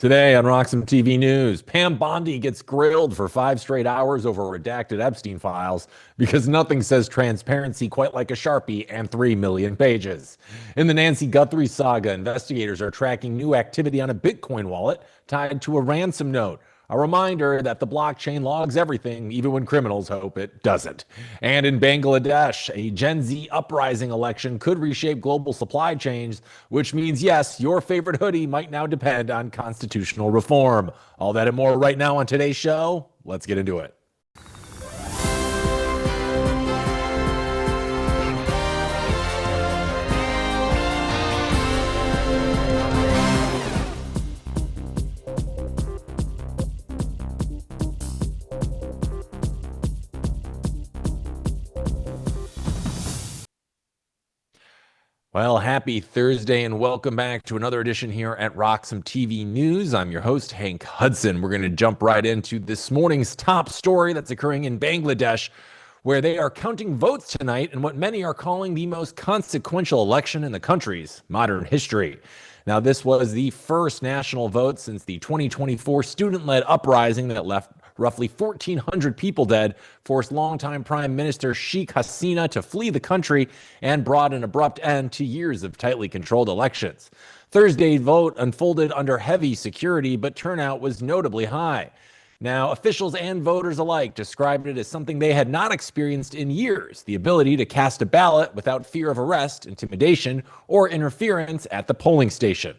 Today on RoxomTV News, Pam Bondi gets grilled for 5 straight hours over redacted Epstein files because nothing says transparency quite like a Sharpie and 3 million pages. In the Nancy Guthrie saga, investigators are tracking new activity on a Bitcoin wallet tied to a ransom note. A reminder that the blockchain logs everything, even when criminals hope it doesn't. And in Bangladesh, a Gen Z uprising election could reshape global supply chains, which means, yes, your favorite hoodie might now depend on constitutional reform. All that and more right now on today's show. Let's get into it. Well, happy Thursday and welcome back to another edition here at RoxomTV News. I'm your host, Hank Hudson. We're going to jump right into this morning's top story that's occurring in Bangladesh, where they are counting votes tonight in what many are calling the most consequential election in the country's modern history. Now, this was the first national vote since the 2024 student-led uprising that left roughly 1,400 people dead, forced longtime Prime Minister Sheikh Hasina to flee the country, and brought an abrupt end to years of tightly controlled elections. Thursday's vote unfolded under heavy security, but turnout was notably high. Now, officials and voters alike described it as something they had not experienced in years, the ability to cast a ballot without fear of arrest, intimidation, or interference at the polling station.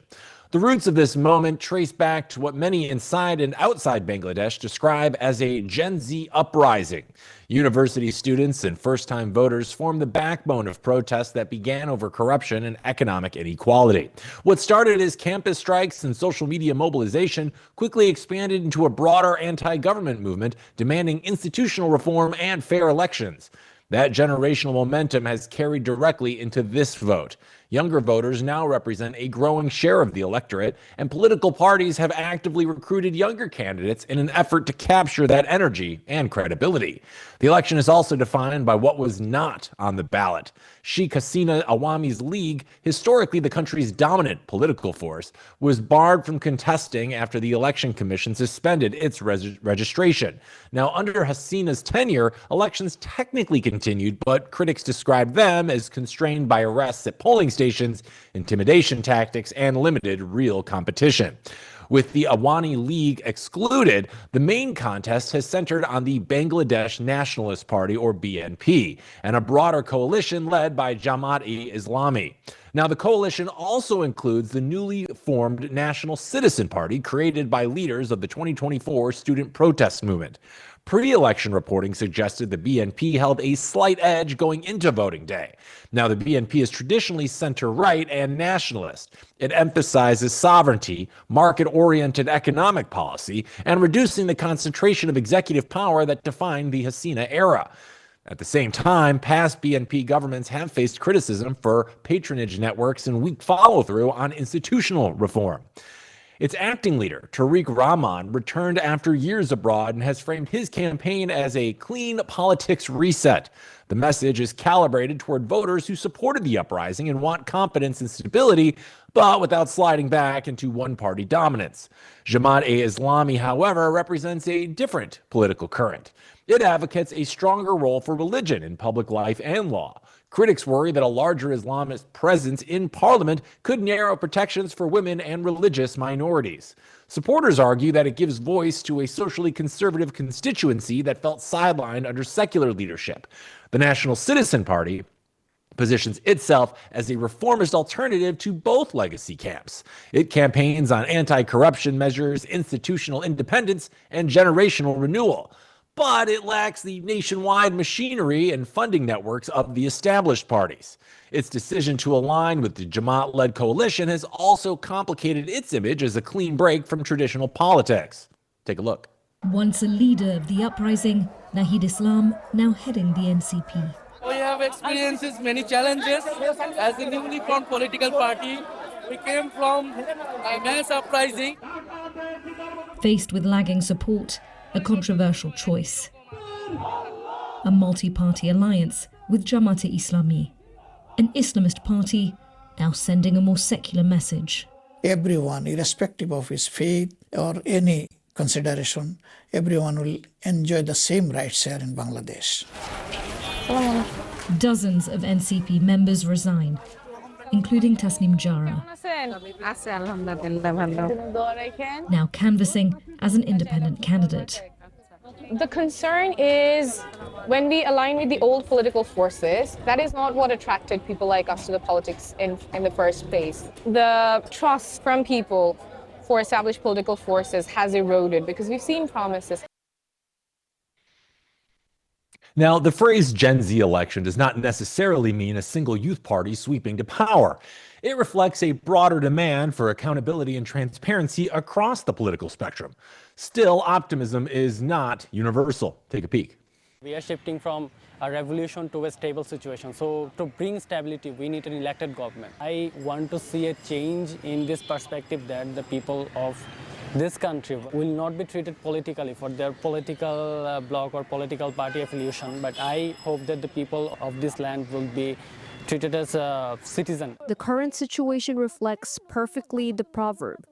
The roots of this moment trace back to what many inside and outside Bangladesh describe as a Gen Z uprising. University students and first-time voters formed the backbone of protests that began over corruption and economic inequality. What started as campus strikes and social media mobilization quickly expanded into a broader anti-government movement demanding institutional reform and fair elections. That generational momentum has carried directly into this vote. Younger voters now represent a growing share of the electorate, and political parties have actively recruited younger candidates in an effort to capture that energy and credibility. The election is also defined by what was not on the ballot. Sheikh Hasina Awami's League, historically the country's dominant political force, was barred from contesting after the Election Commission suspended its registration. Now, under Hasina's tenure, elections technically continued, but critics described them as constrained by arrests at polling stations, intimidation tactics, and limited real competition. With the Awami League excluded, the main contest has centered on the Bangladesh Nationalist Party, or BNP, and a broader coalition led by Jamaat-e-Islami. Now, the coalition also includes the newly formed National Citizen Party, created by leaders of the 2024 student protest movement. Pre-election reporting suggested the BNP held a slight edge going into voting day. Now, the BNP is traditionally center-right and nationalist. It emphasizes sovereignty, market-oriented economic policy, and reducing the concentration of executive power that defined the Hasina era. At the same time, past BNP governments have faced criticism for patronage networks and weak follow-through on institutional reform. Its acting leader, Tariq Rahman, returned after years abroad and has framed his campaign as a clean politics reset. The message is calibrated toward voters who supported the uprising and want confidence and stability, but without sliding back into one-party dominance. Jamaat-e-Islami, however, represents a different political current. It advocates a stronger role for religion in public life and law. Critics worry that a larger Islamist presence in parliament could narrow protections for women and religious minorities. Supporters argue that it gives voice to a socially conservative constituency that felt sidelined under secular leadership. The National Citizen Party positions itself as a reformist alternative to both legacy camps. It campaigns on anti-corruption measures, institutional independence, and generational renewal. But it lacks the nationwide machinery and funding networks of the established parties. Its decision to align with the Jamaat-led coalition has also complicated its image as a clean break from traditional politics. Take a look. Once a leader of the uprising, Nahid Islam now heading the NCP. We have experienced many challenges as a newly formed political party. We came from a mass uprising. Faced with lagging support, a controversial choice. A multi-party alliance with Jamaat-e-Islami, an Islamist party now sending a more secular message. everyone, irrespective of his faith or any consideration, everyone will enjoy the same rights here in Bangladesh. Dozens of NCP members resign, including Tasnim Jara, now canvassing as an independent candidate. The concern is when we align with the old political forces, that is not what attracted people like us to the politics in the first place. The trust from people for established political forces has eroded because we've seen promises. Now, the phrase Gen Z election does not necessarily mean a single youth party sweeping to power. It reflects a broader demand for accountability and transparency across the political spectrum. Still, optimism is not universal. Take a peek. We are shifting from a revolution to a stable situation. So to bring stability, we need an elected government. I want to see a change in this perspective that the people of this country will not be treated politically for their political bloc or political party affiliation, but I hope that the people of this land will be treated as a citizen. The current situation reflects perfectly the proverb,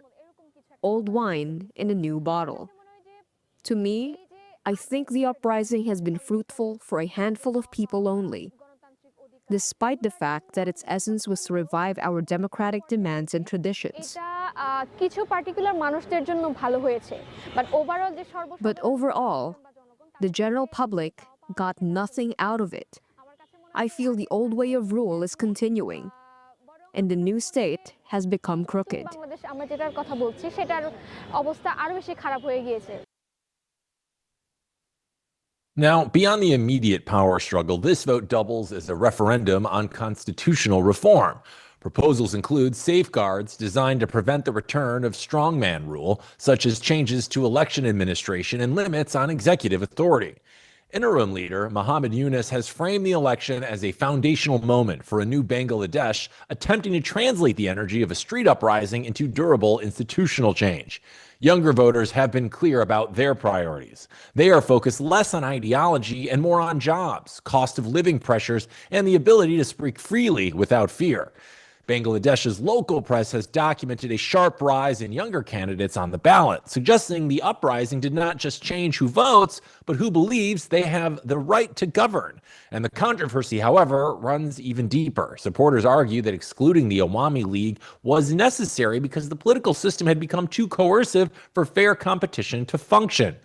old wine in a new bottle. To me, I think the uprising has been fruitful for a handful of people only, despite the fact that its essence was to revive our democratic demands and traditions. But overall, the general public got nothing out of it. I feel the old way of rule is continuing, and the new state has become crooked. Now, beyond the immediate power struggle, this vote doubles as a referendum on constitutional reform. Proposals include safeguards designed to prevent the return of strongman rule, such as changes to election administration and limits on executive authority. Interim leader Muhammad Yunus has framed the election as a foundational moment for a new Bangladesh, attempting to translate the energy of a street uprising into durable institutional change. Younger voters have been clear about their priorities. They are focused less on ideology and more on jobs, cost of living pressures, and the ability to speak freely without fear. Bangladesh's local press has documented a sharp rise in younger candidates on the ballot, suggesting the uprising did not just change who votes, but who believes they have the right to govern. And the controversy, however, runs even deeper. Supporters argue that excluding the Awami League was necessary because the political system had become too coercive for fair competition to function.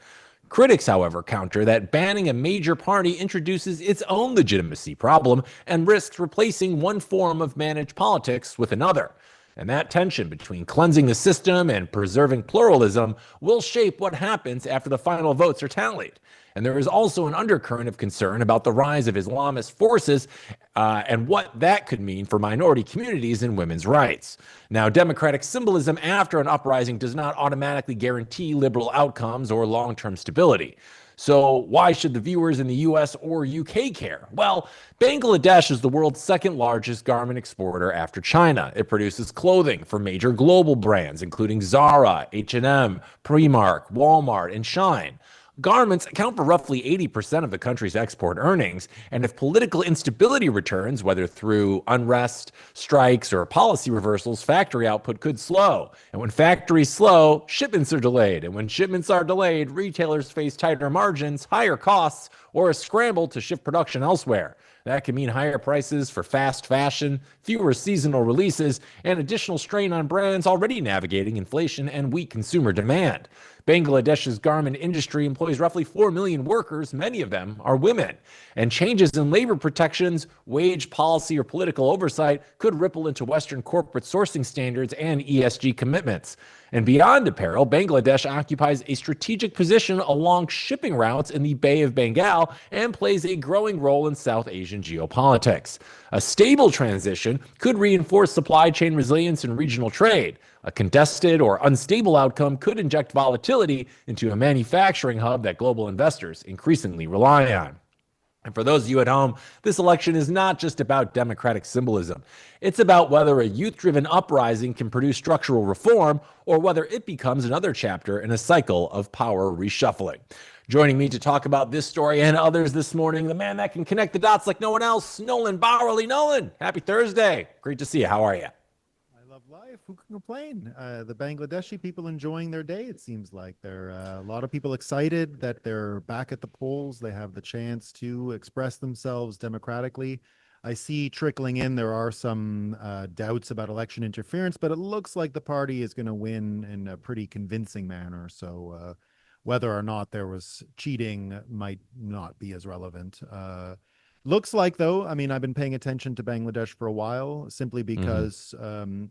Critics, however, counter that banning a major party introduces its own legitimacy problem and risks replacing one form of managed politics with another. And that tension between cleansing the system and preserving pluralism will shape what happens after the final votes are tallied. And there is also an undercurrent of concern about the rise of Islamist forces and what that could mean for minority communities and women's rights. Now, democratic symbolism after an uprising does not automatically guarantee liberal outcomes or long-term stability. So why should the viewers in the US or UK care? Well, Bangladesh is the world's second largest garment exporter after China. It produces clothing for major global brands, including Zara, H&M, Primark, Walmart, and Shein. Garments account for roughly 80% of the country's export earnings, and if political instability returns, whether through unrest, strikes, or policy reversals, factory output could slow. And when factories slow, shipments are delayed. And when shipments are delayed, retailers face tighter margins, higher costs, or a scramble to shift production elsewhere. That can mean higher prices for fast fashion, fewer seasonal releases, and additional strain on brands already navigating inflation and weak consumer demand. Bangladesh's garment industry employs roughly 4 million workers, many of them are women. And changes in labor protections, wage policy, or political oversight could ripple into Western corporate sourcing standards and ESG commitments. And beyond apparel, Bangladesh occupies a strategic position along shipping routes in the Bay of Bengal and plays a growing role in South Asian geopolitics. A stable transition could reinforce supply chain resilience and regional trade. A contested or unstable outcome could inject volatility into a manufacturing hub that global investors increasingly rely on. And for those of you at home, this election is not just about democratic symbolism. It's about whether a youth-driven uprising can produce structural reform or whether it becomes another chapter in a cycle of power reshuffling. Joining me to talk about this story and others this morning, the man that can connect the dots like no one else, Nolan Bauerle. Nolan, happy Thursday. Great to see you. How are you? life. Who can complain? The Bangladeshi people enjoying their day, it seems like. There are a lot of people excited that they're back at the polls. They have the chance to express themselves democratically. I see trickling in, there are some doubts about election interference, but it looks like the party is going to win in a pretty convincing manner. So whether or not there was cheating might not be as relevant. Looks like, though, I mean, I've been paying attention to Bangladesh for a while, simply because,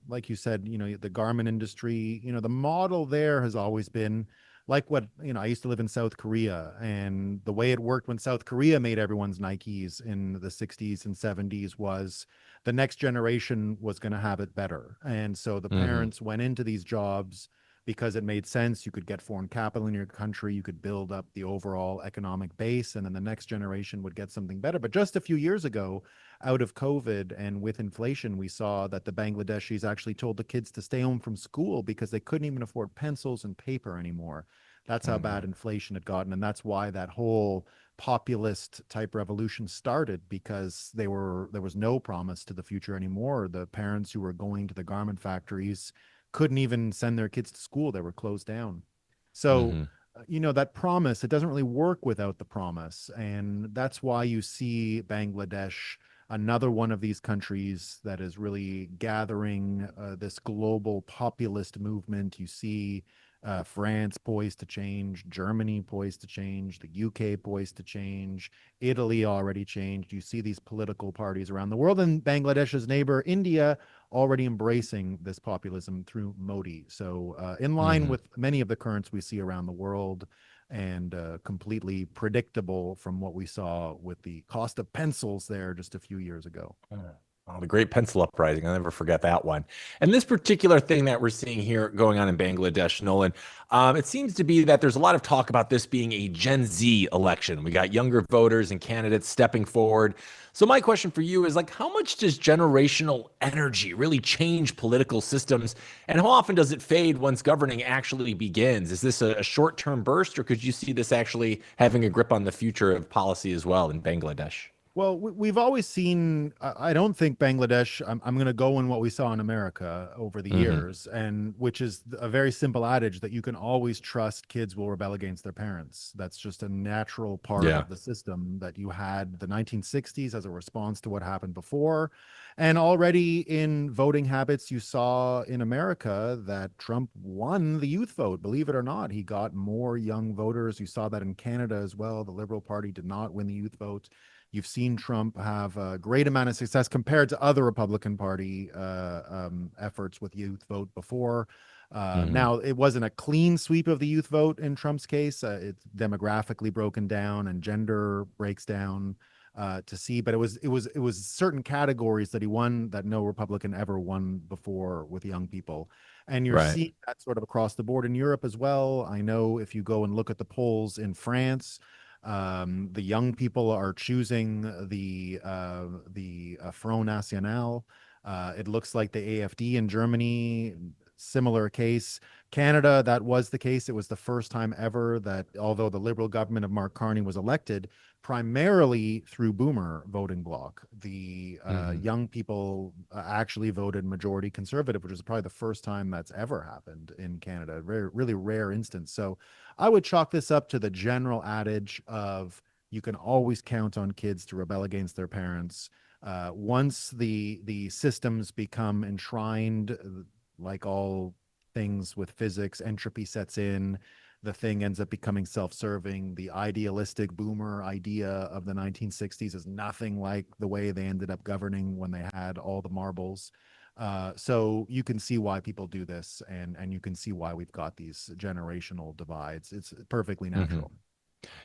like you said, the garment industry, the model there has always been like what, I used to live in South Korea, and the way it worked when South Korea made everyone's Nikes in the 60s and 70s was the next generation was going to have it better. And so the parents went into these jobs because it made sense. You could get foreign capital in your country, you could build up the overall economic base, and then the next generation would get something better. But just a few years ago, out of COVID and with inflation, we saw that the Bangladeshis actually told the kids to stay home from school because they couldn't even afford pencils and paper anymore. That's how bad inflation had gotten. And that's why that whole populist type revolution started, because there was no promise to the future anymore. The parents who were going to the garment factories couldn't even send their kids to school. They were closed down. So, that promise, it doesn't really work without the promise. And that's why you see Bangladesh, another one of these countries that is really gathering this global populist movement. You see France poised to change, Germany poised to change, the UK poised to change, Italy already changed. You see these political parties around the world, and Bangladesh's neighbor, India, already embracing this populism through Modi. So in line with many of the currents we see around the world, and completely predictable from what we saw with the cost of pencils there just a few years ago. Oh, the great pencil uprising. I'll never forget that one. And this particular thing that we're seeing here going on in Bangladesh, Nolan, it seems to be that there's a lot of talk about this being a Gen Z election. We got younger voters and candidates stepping forward. So my question for you is, like, how much does generational energy really change political systems? And how often does it fade once governing actually begins? Is this a short-term burst, or could you see this actually having a grip on the future of policy as well in Bangladesh? Well, we've always seen, I don't think Bangladesh, I'm going to go in what we saw in America over the years, and which is a very simple adage that you can always trust kids will rebel against their parents. That's just a natural part of the system that you had the 1960s as a response to what happened before. And already in voting habits, you saw in America that Trump won the youth vote. Believe it or not, he got more young voters. You saw that in Canada as well. The Liberal Party did not win the youth vote. You've seen Trump have a great amount of success compared to other Republican Party efforts with youth vote before. Now, it wasn't a clean sweep of the youth vote in Trump's case. It's demographically broken down and gender breaks down to see, but it was certain categories that he won that no Republican ever won before with young people. And you're seeing that sort of across the board in Europe as well. I know if you go and look at the polls in France, the young people are choosing the Front National. It looks like the AFD in Germany, similar case. Canada, that was the case. It was the first time ever that, although the Liberal government of Mark Carney was elected primarily through Boomer voting bloc, the young people actually voted majority Conservative, which is probably the first time that's ever happened in Canada. Really rare instance. So I would chalk this up to the general adage of you can always count on kids to rebel against their parents. Once the systems become enshrined, like all things with physics, entropy sets in, the thing ends up becoming self-serving. The idealistic boomer idea of the 1960s is nothing like the way they ended up governing when they had all the marbles. So you can see why people do this, and you can see why we've got these generational divides. It's perfectly natural.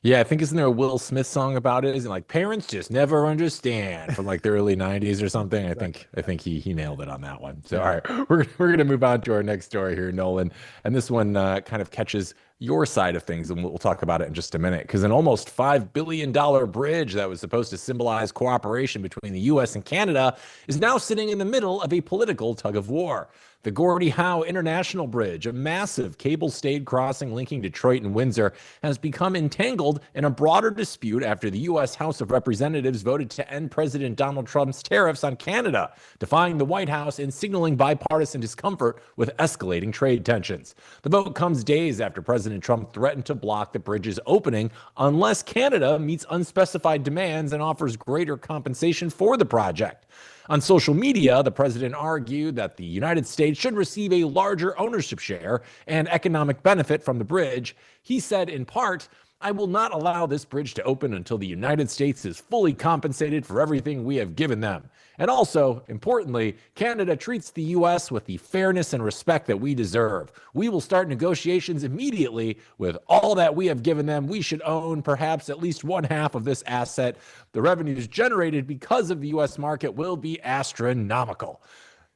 Yeah, I think, isn't there a Will Smith song about it? Isn't it like parents just never understand, from like the early 90s or something? I think he nailed it on that one. So all right, we're gonna move on to our next story here, Nolan. And this one kind of catches your side of things, and we'll talk about it in just a minute. Because an almost $5 billion bridge that was supposed to symbolize cooperation between the US and Canada is now sitting in the middle of a political tug of war. The Gordie Howe International Bridge, a massive cable-stayed crossing linking Detroit and Windsor, has become entangled in a broader dispute after the U.S. House of Representatives voted to end President Donald Trump's tariffs on Canada, defying the White House and signaling bipartisan discomfort with escalating trade tensions. The vote comes days after President Trump threatened to block the bridge's opening unless Canada meets unspecified demands and offers greater compensation for the project. On social media, the president argued that the United States should receive a larger ownership share and economic benefit from the bridge. He said, in part, "I will not allow this bridge to open until the United States is fully compensated for everything we have given them. And also, importantly, Canada treats the U.S. with the fairness and respect that we deserve. We will start negotiations immediately with all that we have given them. We should own perhaps at least one half of this asset. The revenues generated because of the U.S. market will be astronomical."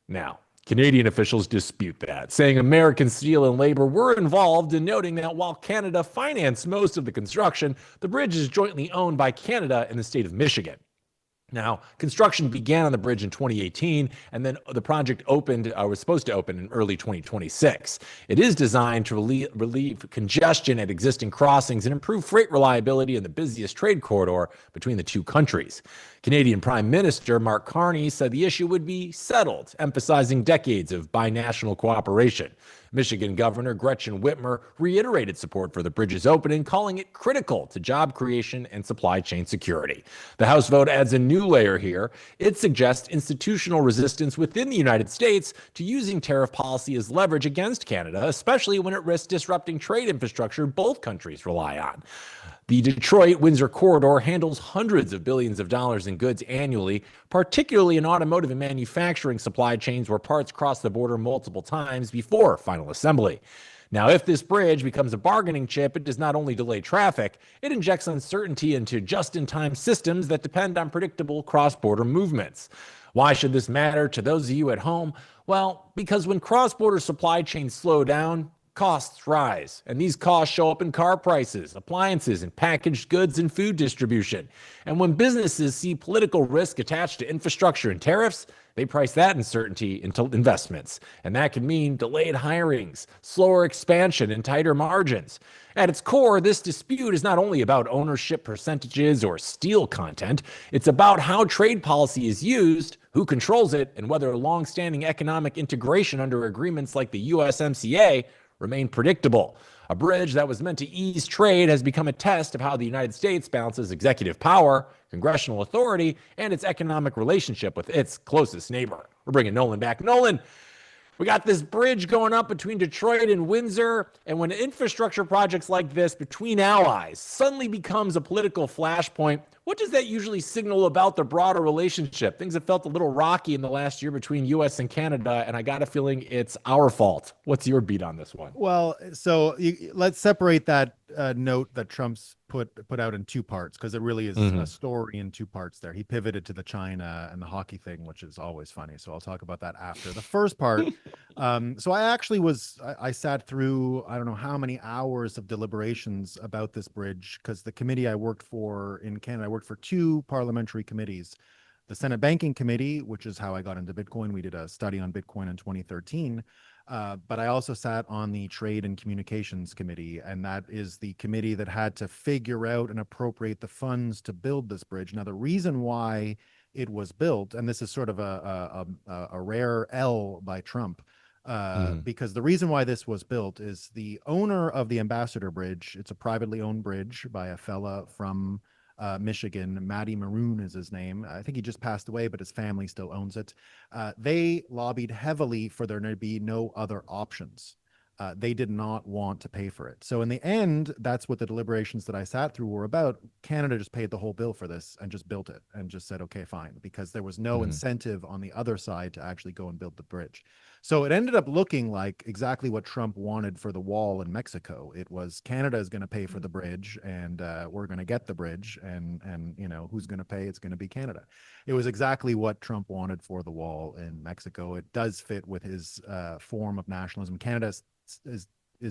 Now, Canadian officials dispute that, saying American steel and labor were involved, and noting that while Canada financed most of the construction, the bridge is jointly owned by Canada and the state of Michigan. Now, construction began on the bridge in 2018, and then the project was supposed to open in early 2026. It is designed to relieve congestion at existing crossings and improve freight reliability in the busiest trade corridor between the two countries. Canadian Prime Minister Mark Carney said the issue would be settled, emphasizing decades of binational cooperation. Michigan Governor Gretchen Whitmer reiterated support for the bridge's opening, calling it critical to job creation and supply chain security. The House vote adds a new layer here. It suggests institutional resistance within the United States to using tariff policy as leverage against Canada, especially when it risks disrupting trade infrastructure both countries rely on. The Detroit-Windsor corridor handles hundreds of billions of dollars in goods annually, particularly in automotive and manufacturing supply chains where parts cross the border multiple times before final assembly. Now, if this bridge becomes a bargaining chip, it does not only delay traffic, it injects uncertainty into just-in-time systems that depend on predictable cross-border movements. Why should this matter to those of you at home? Well, because when cross-border supply chains slow down, costs rise, and these costs show up in car prices, appliances, and packaged goods and food distribution. And when businesses see political risk attached to infrastructure and tariffs, they price that uncertainty into investments. And that can mean delayed hirings, slower expansion, and tighter margins. At its core, this dispute is not only about ownership percentages or steel content, it's about how trade policy is used, who controls it, and whether long-standing economic integration under agreements like the USMCA remain predictable. A bridge that was meant to ease trade has become a test of how the United States balances executive power, congressional authority, and its economic relationship with its closest neighbor. We're bringing Nolan back. Nolan, we got this bridge going up between Detroit and Windsor, and when infrastructure projects like this between allies suddenly becomes a political flashpoint, what does that usually signal about the broader relationship? Things have felt a little rocky in the last year between U.S. and Canada, and I got a feeling it's our fault. What's your beat on this one? Well, so let's separate that note that Trump's put out in two parts, because it really is a story in two parts there. He pivoted to the China and the hockey thing, which is always funny. So I'll talk about that after. The first part, so I sat through, I don't know how many hours of deliberations about this bridge, because the committee I worked for in Canada, I worked for two parliamentary committees. The Senate Banking Committee, which is how I got into Bitcoin. We did a study on Bitcoin in 2013. But I also sat on the Trade and Communications Committee, and that is the committee that had to figure out and appropriate the funds to build this bridge. Now, the reason why it was built, and this is sort of a rare L by Trump, because the reason why this was built is the owner of the Ambassador Bridge, it's a privately owned bridge by a fella from Michigan. Matty Maroon is his name. I think he just passed away, but his family still owns it. They lobbied heavily for there to be no other options. They did not want to pay for it. So in the end, that's what the deliberations that I sat through were about. Canada just paid the whole bill for this and just built it and just said, okay, fine, because there was no incentive on the other side to actually go and build the bridge. So it ended up looking like exactly what Trump wanted for the wall in Mexico. It was Canada is going to pay for the bridge, and we're going to get the bridge, and you know who's going to pay? It's going to be Canada. It was exactly what Trump wanted for the wall in Mexico. It does fit with his form of nationalism. Canada is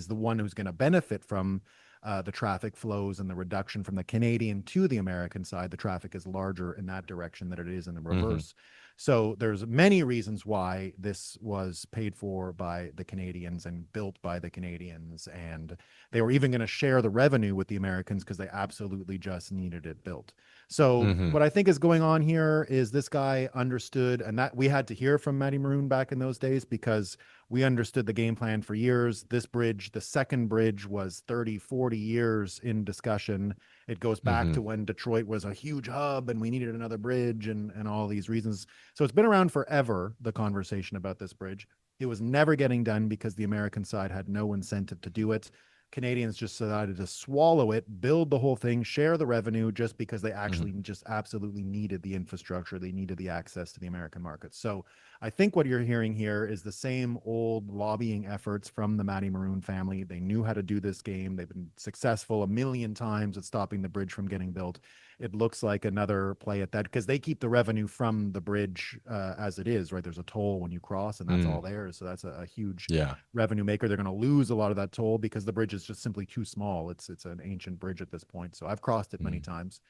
the one who's going to benefit from the traffic flows and the reduction from the Canadian to the American side. The traffic is larger in that direction than it is in the reverse. So there's many reasons why this was paid for by the Canadians and built by the Canadians. And they were even going to share the revenue with the Americans because they absolutely just needed it built. So what I think is going on here is this guy understood, and that we had to hear from Matty Maroon back in those days because we understood the game plan for years. This bridge, the second bridge, was 30, 40 years in discussion. It goes back to when Detroit was a huge hub and we needed another bridge and all these reasons. So it's been around forever, the conversation about this bridge. It was never getting done because the American side had no incentive to do it. Canadians just decided to swallow it, build the whole thing, share the revenue just because they actually just absolutely needed the infrastructure. They needed the access to the American market. So I think what you're hearing here is the same old lobbying efforts from the Matty Maroon family. They knew how to do this game. They've been successful a million times at stopping the bridge from getting built. It looks like another play at that because they keep the revenue from the bridge as it is, right? There's a toll when you cross and that's all theirs. So that's a huge revenue maker. They're going to lose a lot of that toll because the bridge is just simply too small. It's an ancient bridge at this point. So I've crossed it many times.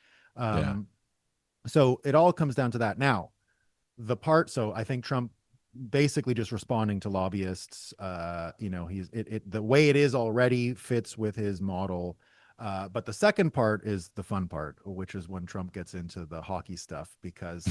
So it all comes down to that. Now, so I think Trump basically just responding to lobbyists, the way it is already fits with his model. But the second part is the fun part, which is when Trump gets into the hockey stuff, because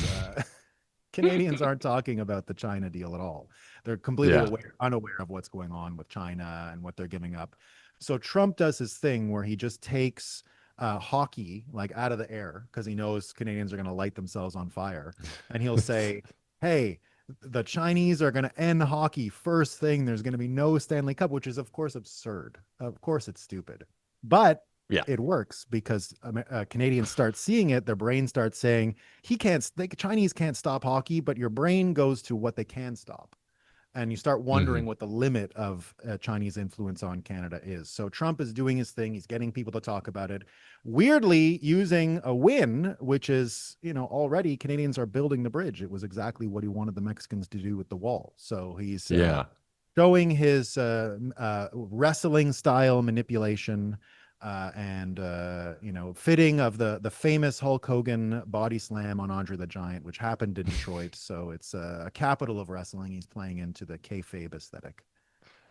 Canadians aren't talking about the China deal at all. They're completely unaware of what's going on with China and what they're giving up. So Trump does his thing where he just takes hockey like out of the air because he knows Canadians are going to light themselves on fire. And he'll say, hey, the Chinese are going to end hockey first thing. There's going to be no Stanley Cup, which is, of course, absurd. Of course, it's stupid. But it works because Canadians start seeing it. Their brain starts saying, Chinese can't stop hockey, but your brain goes to what they can stop. And you start wondering what the limit of Chinese influence on Canada is. So Trump is doing his thing. He's getting people to talk about it. Weirdly, using a win, which is, already Canadians are building the bridge. It was exactly what he wanted the Mexicans to do with the wall. So he's showing his wrestling style manipulation and fitting of the famous Hulk Hogan body slam on Andre the Giant, which happened in Detroit. So it's a capital of wrestling. He's playing into the kayfabe aesthetic.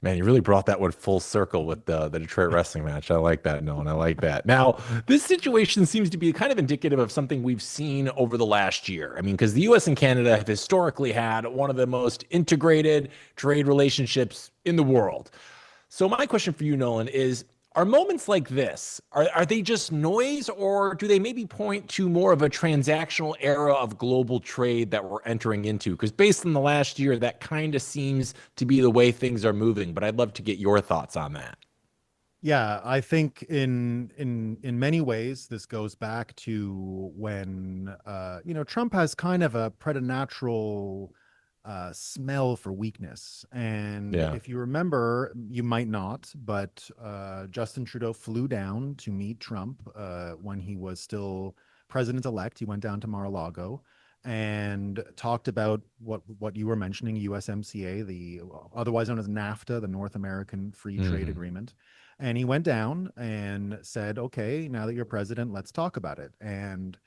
Man, you really brought that one full circle with the Detroit wrestling match. I like that, Nolan. I like that. Now, this situation seems to be kind of indicative of something we've seen over the last year. I mean, because the U.S. and Canada have historically had one of the most integrated trade relationships in the world. So my question for you, Nolan, is, are moments like this, are they just noise, or do they maybe point to more of a transactional era of global trade that we're entering into? Because based on the last year, that kind of seems to be the way things are moving. But I'd love to get your thoughts on that. Yeah, I think in many ways, this goes back to when, Trump has kind of a preternatural smell for weakness. And if you remember, you might not, but Justin Trudeau flew down to meet Trump when he was still president-elect. He went down to Mar-a-Lago and talked about what you were mentioning, USMCA, the otherwise known as NAFTA, the North American Free Trade Agreement. And he went down and said, okay, now that you're president, let's talk about it. And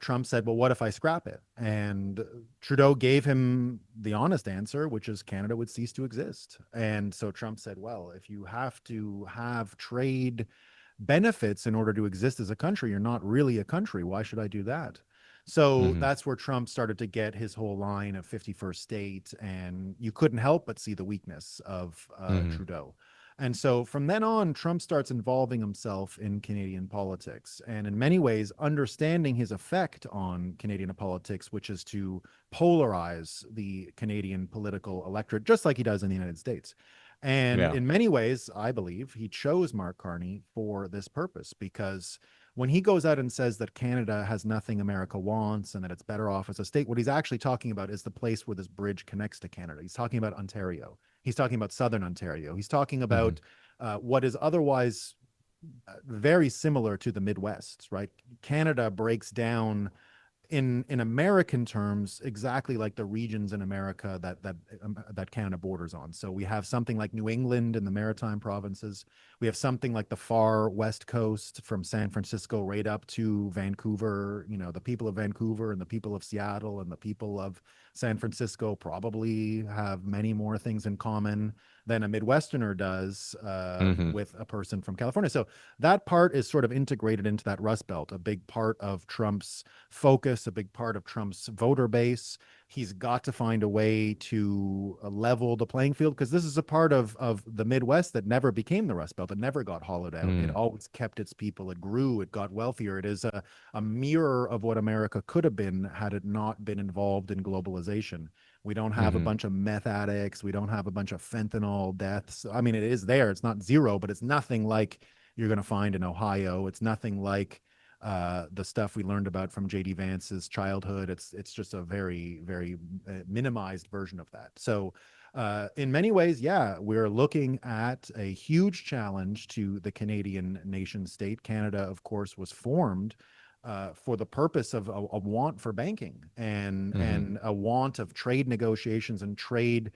Trump said, well, what if I scrap it? And Trudeau gave him the honest answer, which is Canada would cease to exist. And so Trump said, well, if you have to have trade benefits in order to exist as a country, you're not really a country. Why should I do that? So that's where Trump started to get his whole line of 51st state. And you couldn't help but see the weakness of Trudeau. And so from then on, Trump starts involving himself in Canadian politics, and in many ways understanding his effect on Canadian politics, which is to polarize the Canadian political electorate, just like he does in the United States. And in many ways, I believe he chose Mark Carney for this purpose, because when he goes out and says that Canada has nothing America wants and that it's better off as a state, what he's actually talking about is the place where this bridge connects to Canada. He's talking about Ontario. He's talking about Southern Ontario. He's talking about what is otherwise very similar to the Midwest, right? Canada breaks down in American terms, exactly like the regions in America that Canada borders on. So we have something like New England and the Maritime provinces. We have something like the far west coast from San Francisco right up to Vancouver. You know, the people of Vancouver and the people of Seattle and the people of San Francisco probably have many more things in common than a Midwesterner does with a person from California. So that part is sort of integrated into that Rust Belt, a big part of Trump's focus, a big part of Trump's voter base. He's got to find a way to level the playing field, because this is a part of the Midwest that never became the Rust Belt, that never got hollowed out. It always kept its people. It grew. It got wealthier. It is a mirror of what America could have been had it not been involved in globalization. We don't have a bunch of meth addicts. We don't have a bunch of fentanyl deaths. I mean, it is there. It's not zero, but it's nothing like you're going to find in Ohio. It's nothing like the stuff we learned about from J.D. Vance's childhood. It's just a very, very minimized version of that. So in many ways, yeah, we're looking at a huge challenge to the Canadian nation state. Canada, of course, was formed for the purpose of a want for banking and a want of trade negotiations and trade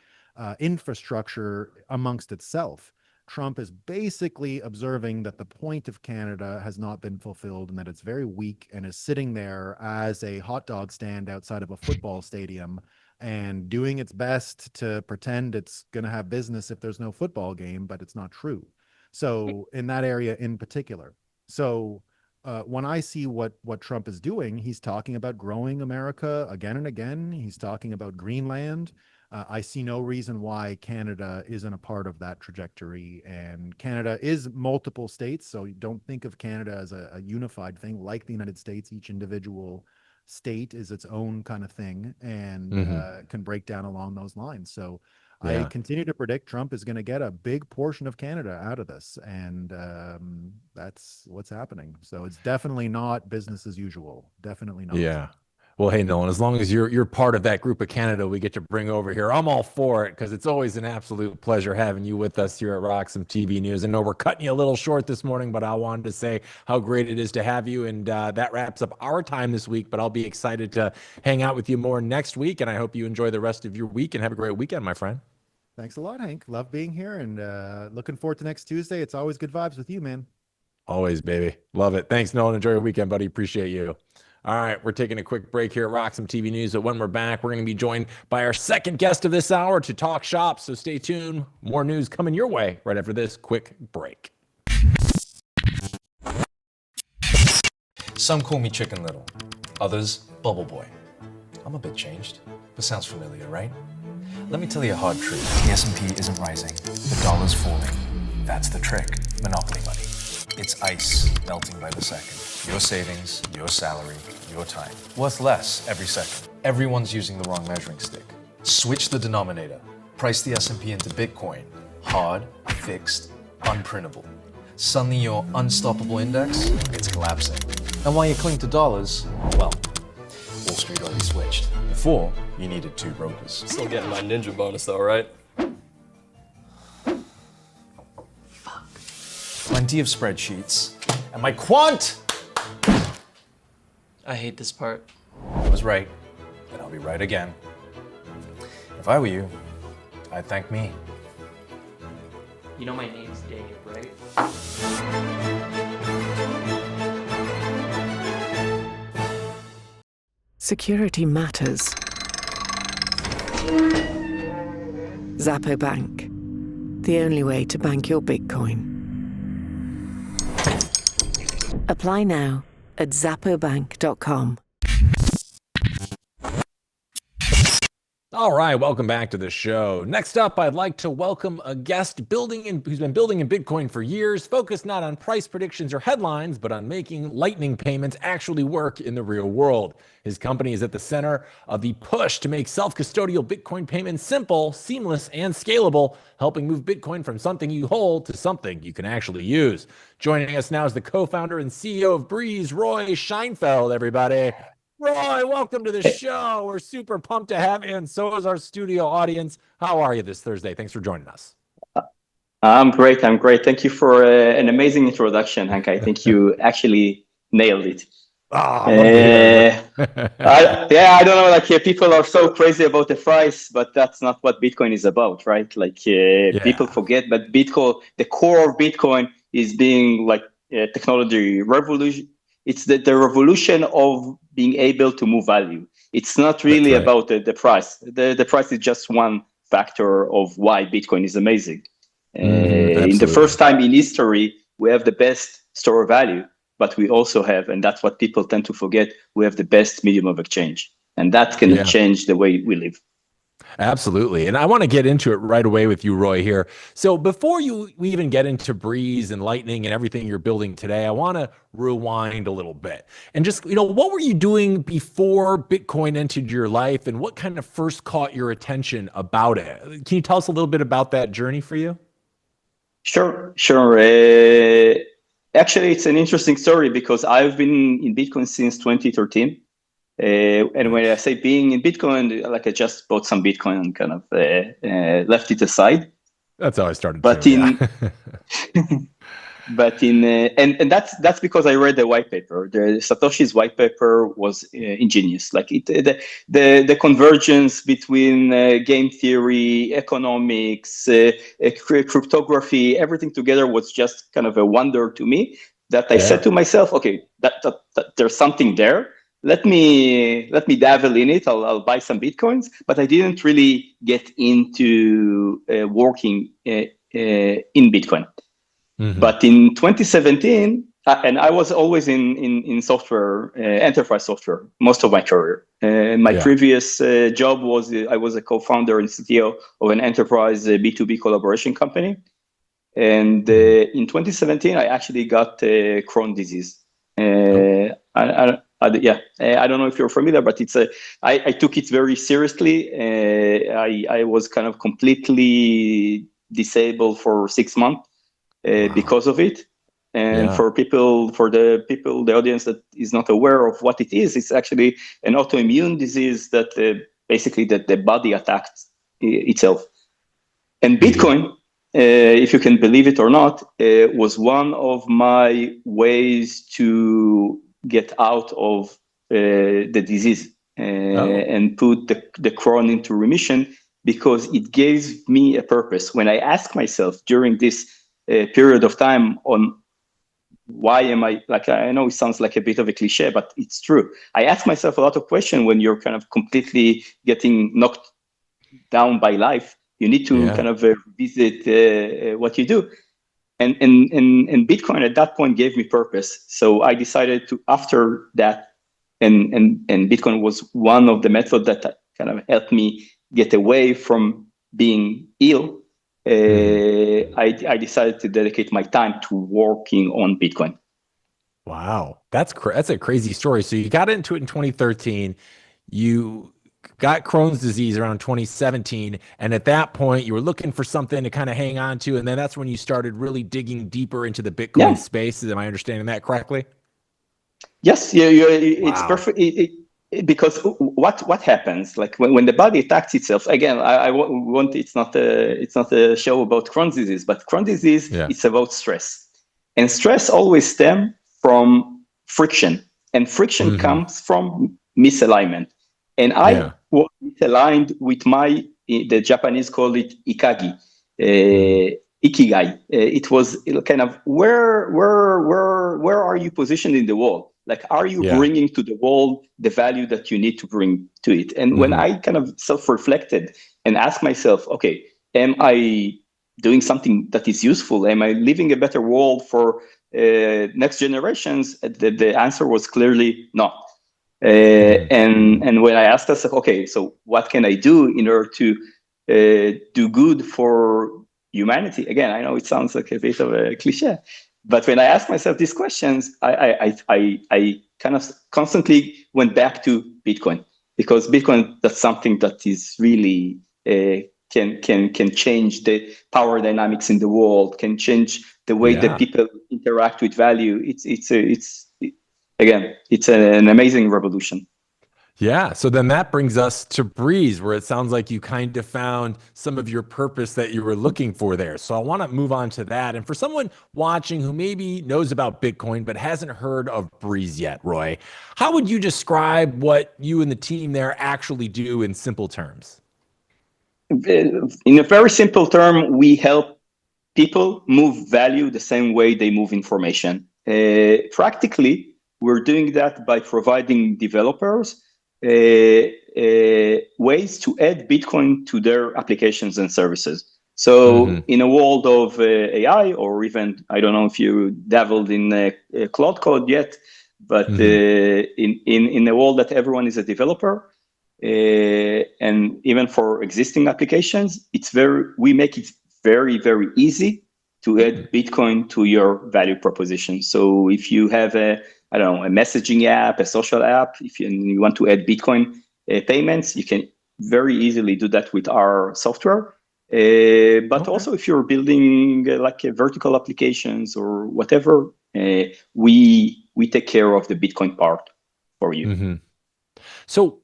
infrastructure amongst itself. Trump is basically observing that the point of Canada has not been fulfilled and that it's very weak, and is sitting there as a hot dog stand outside of a football stadium and doing its best to pretend it's going to have business if there's no football game, but it's not true. So in that area in particular. So when I see what Trump is doing, he's talking about growing America again and again. He's talking about Greenland. I see no reason why Canada isn't a part of that trajectory. And Canada is multiple states, so you don't think of Canada as a unified thing like the United States. Each individual state is its own kind of thing, and can break down along those lines. So I continue to predict Trump is going to get a big portion of Canada out of this, and that's what's happening. So it's definitely not business as usual. Definitely not. Yeah. Well, hey, Nolan, as long as you're part of that group of Canada we get to bring over here, I'm all for it, because it's always an absolute pleasure having you with us here at Roxom TV News. I know we're cutting you a little short this morning, but I wanted to say how great it is to have you. And that wraps up our time this week, but I'll be excited to hang out with you more next week. And I hope you enjoy the rest of your week and have a great weekend, my friend. Thanks a lot, Hank. Love being here, and looking forward to next Tuesday. It's always good vibes with you, man. Always, baby. Love it. Thanks, Nolan. Enjoy your weekend, buddy. Appreciate you. All right, we're taking a quick break here at Roxom TV News, but when we're back, we're going to be joined by our second guest of this hour to talk shop, so stay tuned. More news coming your way right after this quick break. Some call me Chicken Little, others Bubble Boy. I'm a bit changed, but sounds familiar, right? Let me tell you a hard truth. The S&P isn't rising, the dollar's falling. That's the trick. Monopoly money. It's ice melting by the second. Your savings, your salary, your time. Worth less every second. Everyone's using the wrong measuring stick. Switch the denominator. Price the S&P into Bitcoin. Hard, fixed, unprintable. Suddenly your unstoppable index, it's collapsing. And while you cling to dollars, well, Wall Street already switched. Before, you needed 2 brokers. Still getting my ninja bonus though, right? Fuck. Plenty of spreadsheets. And my quant! I hate this part. I was right, and I'll be right again. If I were you, I'd thank me. You know my name's Dave, right? Security matters. Zappo Bank. The only way to bank your Bitcoin. Apply now at zappobank.com. All right, welcome back to the show. Next up, I'd like to welcome a guest who's been building in Bitcoin for years, focused not on price predictions or headlines, but on making Lightning payments actually work in the real world. His company is at the center of the push to make self-custodial Bitcoin payments simple, seamless, and scalable, helping move Bitcoin from something you hold to something you can actually use. Joining us now is the co-founder and CEO of Breeze, Roy Sheinfeld, everybody. Roy, welcome to the show. We're super pumped to have you, and so is our studio audience. How are you this Thursday? Thanks for joining us. I'm great. Thank you for an amazing introduction, Hank. I think you actually nailed it. Oh, love to hear it. Yeah, I don't know. Like people are so crazy about the price, but that's not what Bitcoin is about, right? Like people forget, but Bitcoin, the core of Bitcoin is being like technology revolution. It's the revolution of being able to move value. It's not really about the price. The price is just one factor of why Bitcoin is amazing. In the first time in history, we have the best store of value. But we also have, and that's what people tend to forget, we have the best medium of exchange. And that can change the way we live. Absolutely. And I want to get into it right away with you, Roy, here. So before we even get into Breeze and Lightning and everything you're building today, I want to rewind a little bit. And just, what were you doing before Bitcoin entered your life, and what kind of first caught your attention about it? Can you tell us a little bit about that journey for you? Sure. Actually, it's an interesting story because I've been in Bitcoin since 2013. And when I say being in Bitcoin, like I just bought some Bitcoin and kind of left it aside. That's how I started. But and that's because I read the white paper. The Satoshi's white paper was ingenious. Like the convergence between game theory, economics, cryptography, everything together was just kind of a wonder to me. That I said to myself, okay, that there's something there. Let me dabble in it. I'll buy some Bitcoins, but I didn't really get into working in Bitcoin. Mm-hmm. But in 2017, and I was always in software, enterprise software, most of my career. My previous job was I was a co-founder and CTO of an enterprise B2B collaboration company. And in 2017, I actually got Crohn's disease. I don't know if you're familiar, but I took it very seriously. I was kind of completely disabled for 6 months. Because of it. And for the audience that is not aware of what it is, it's actually an autoimmune disease that basically that the body attacks itself. And Bitcoin, if you can believe it or not, was one of my ways to get out of the disease and put the Crohn into remission, because it gave me a purpose. When I ask myself during this period of time on why am I, like, I know it sounds like a bit of a cliche, but it's true. I ask myself a lot of questions when you're kind of completely getting knocked down by life. You need to kind of revisit what you do. And Bitcoin at that point gave me purpose. So I decided to, after that, and Bitcoin was one of the methods that kind of helped me get away from being ill. I decided to dedicate my time to working on Bitcoin. Wow, that's a crazy story. So you got into it in 2013. You got Crohn's disease around 2017, and at that point, you were looking for something to kind of hang on to, and then that's when you started really digging deeper into the Bitcoin space. Am I understanding that correctly? Yes, it's perfect. Because what happens, like when the body attacks itself again, I want it's not a show about Crohn's disease, but Crohn's disease it's about stress, and stress always stems from friction, and friction comes from misalignment. And I was misaligned with the Japanese call it ikigai. It was kind of where are you positioned in the world? Like, are you bringing to the world the value that you need to bring to it? And when I kind of self-reflected and asked myself, okay, am I doing something that is useful? Am I leaving a better world for next generations? The answer was clearly not. And when I asked myself, okay, so what can I do in order to do good for humanity? Again, I know it sounds like a bit of a cliche, but when I asked myself these questions, I kind of constantly went back to Bitcoin, because Bitcoin, that's something that is really can change the power dynamics in the world, can change the way that people interact with value. It's an amazing revolution. Yeah. So then that brings us to Breeze, where it sounds like you kind of found some of your purpose that you were looking for there. So I want to move on to that. And for someone watching who maybe knows about Bitcoin but hasn't heard of Breeze yet, Roy, how would you describe what you and the team there actually do in simple terms? In a very simple term, we help people move value the same way they move information. Practically, we're doing that by providing developers ways to add Bitcoin to their applications and services. So in a world of AI, or even, I don't know if you dabbled in Cloud Code yet, but in a world that everyone is a developer, and even for existing applications, we make it very, very easy to add Bitcoin to your value proposition. So if you have a messaging app, a social app, if you want to add Bitcoin payments, you can very easily do that with our software. But also if you're building vertical applications or whatever, we take care of the Bitcoin part for you. So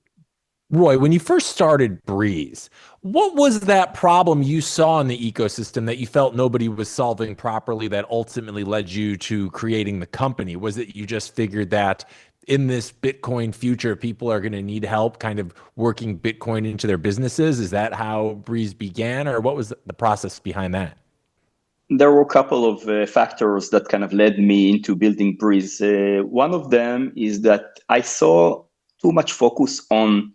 Roy, when you first started Breeze, what was that problem you saw in the ecosystem that you felt nobody was solving properly that ultimately led you to creating the company? Was it you just figured that in this Bitcoin future, people are going to need help kind of working Bitcoin into their businesses? Is that how Breeze began, or what was the process behind that? There were a couple of factors that kind of led me into building Breeze. One of them is that I saw too much focus on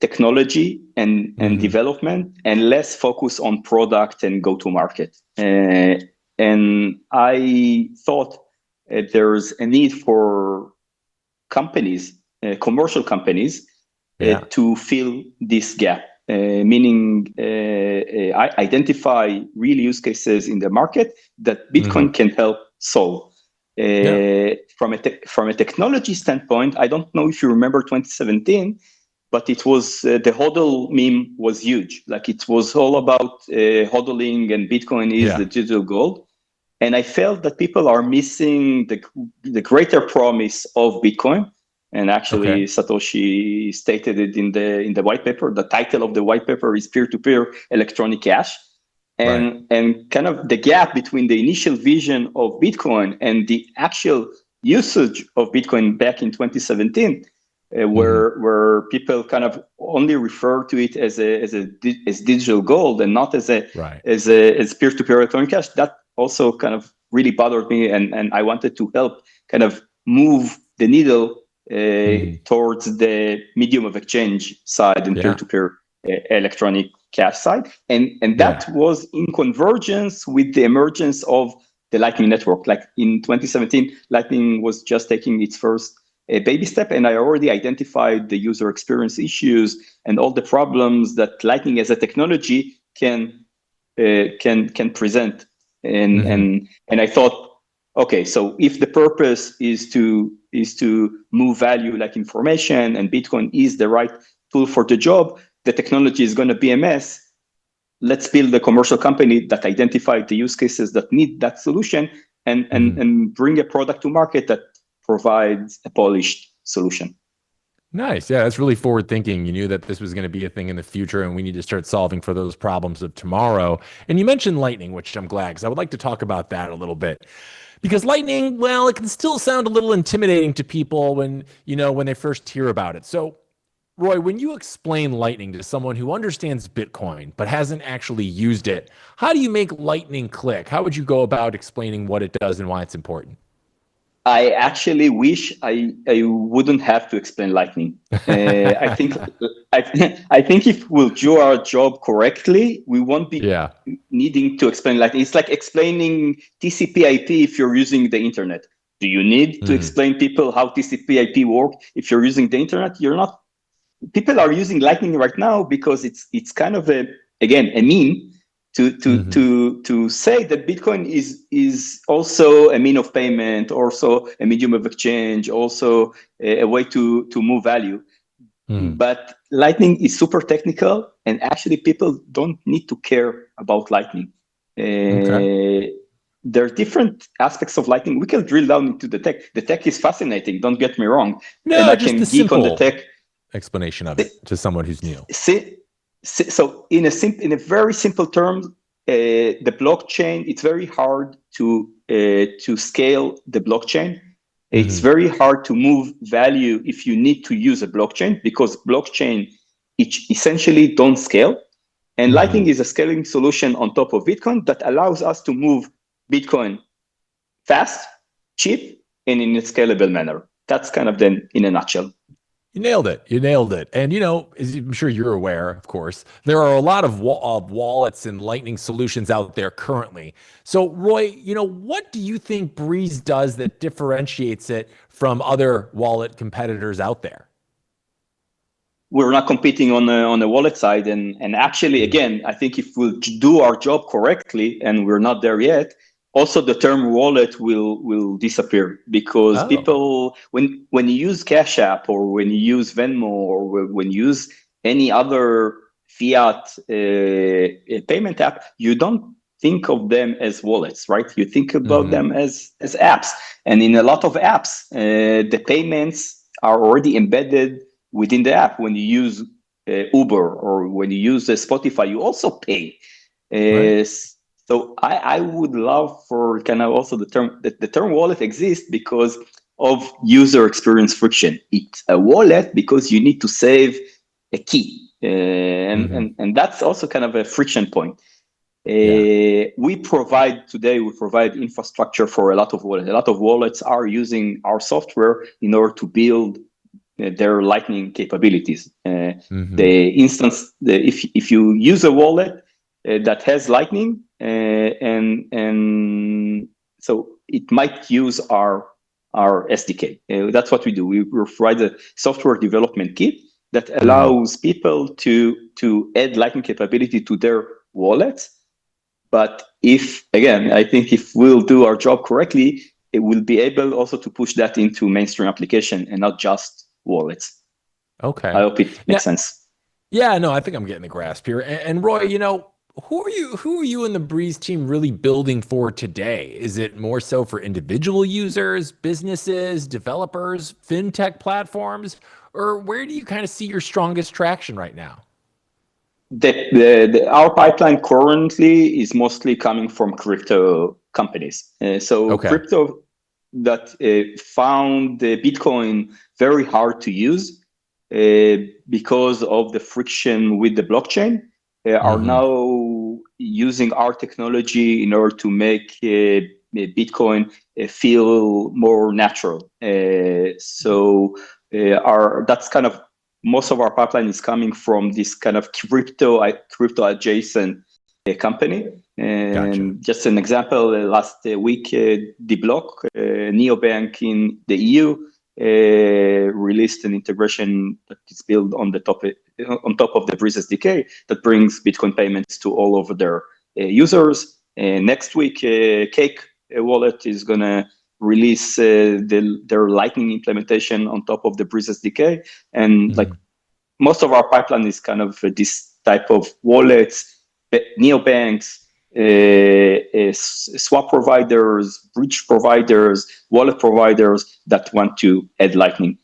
technology and development, and less focus on product and go to market. And I thought there's a need for companies, commercial companies, to fill this gap, meaning identify real use cases in the market that Bitcoin can help solve. From a technology standpoint, I don't know if you remember 2017, but it was the hodl meme was huge. Like it was all about hodling, and Bitcoin is the digital gold. And I felt that people are missing the greater promise of Bitcoin. And actually, Satoshi stated it in the white paper. The title of the white paper is Peer-to-Peer Electronic Cash. And kind of the gap between the initial vision of Bitcoin and the actual usage of Bitcoin back in 2017, where people kind of only refer to it as digital gold and not as peer-to-peer electronic cash. That also kind of really bothered me, and I wanted to help kind of move the needle towards the medium of exchange side and peer-to-peer electronic cash side, and that was in convergence with the emergence of the Lightning Network. Like in 2017, Lightning was just taking its first a baby step, and I already identified the user experience issues and all the problems that Lightning as a technology can present. And I thought, okay, so if the purpose is to move value like information, and Bitcoin is the right tool for the job, the technology is going to be a mess. Let's build a commercial company that identified the use cases that need that solution, and bring a product to market that provides a polished solution. Nice. Yeah, that's really forward thinking. You knew that this was going to be a thing in the future, and we need to start solving for those problems of tomorrow. And you mentioned Lightning, which I'm glad, because I would like to talk about that a little bit. Because Lightning, well, it can still sound a little intimidating to people when they first hear about it. So, Roy, when you explain Lightning to someone who understands Bitcoin but hasn't actually used it, how do you make Lightning click? How would you go about explaining what it does and why it's important? I actually wish I wouldn't have to explain Lightning. I think if we'll do our job correctly, we won't be needing to explain Lightning. It's like explaining TCP/IP if you're using the internet. Do you need to explain people how TCP/IP work if you're using the internet? You're not. People are using Lightning right now because it's kind of a meme to say that Bitcoin is also a mean of payment, also a medium of exchange, also a way to move value. But Lightning is super technical, and actually people don't need to care about Lightning. There are different aspects of Lightning. We can drill down into the tech. The tech is fascinating, don't get me wrong. No, and I just can the geek simple. on the tech. explanation of it to someone who's new. So in a very simple term, the blockchain, it's very hard to scale the blockchain. It's very hard to move value if you need to use a blockchain, because blockchain essentially don't scale. And Lightning is a scaling solution on top of Bitcoin that allows us to move Bitcoin fast, cheap, and in a scalable manner. That's kind of then in a nutshell. You nailed it. You nailed it. And, you know, as I'm sure you're aware, of course, there are a lot of wallets and Lightning solutions out there currently. So, Roy, you know, what do you think Breeze does that differentiates it from other wallet competitors out there? We're not competing on the wallet side. And actually, again, I think if we'll do our job correctly, and we're not there yet, also the term wallet will disappear, because people, when you use Cash App, or when you use Venmo, or when you use any other fiat payment app, you don't think of them as wallets, right? You think about them as apps. And in a lot of apps, the payments are already embedded within the app. When you use Uber, or when you use Spotify, you also pay. So I would love for kind of also the term wallet exists because of user experience friction. It's a wallet because you need to save a key, and that's also kind of a friction point. We provide infrastructure for a lot of wallets. A lot of wallets are using our software in order to build their Lightning capabilities. The instance, if you use a wallet that has Lightning, and so it might use our SDK. That's what we do. We provide a software development kit that allows people to add Lightning capability to their wallets. But I think if we'll do our job correctly, it will be able also to push that into mainstream application and not just wallets. Okay. I hope it makes sense. Yeah, no, I think I'm getting the grasp here. And Roy, you know, who are you and the Breeze team really building for today? Is it more so for individual users, businesses, developers, fintech platforms, or where do you kind of see your strongest traction right now? Our pipeline currently is mostly coming from crypto companies. Crypto that found Bitcoin very hard to use because of the friction with the blockchain, are now using our technology in order to make Bitcoin feel more natural. That's kind of most of our pipeline is coming from this kind of crypto adjacent company. And just an example, last week, DBlock, a neobank in the EU, released an integration that is built on top of the Breeze SDK that brings Bitcoin payments to all over their users. Next week, Cake wallet is going to release their Lightning implementation on top of the Breeze SDK. And like most of our pipeline is kind of this type of wallets, neobanks, swap providers, bridge providers, wallet providers that want to add Lightning.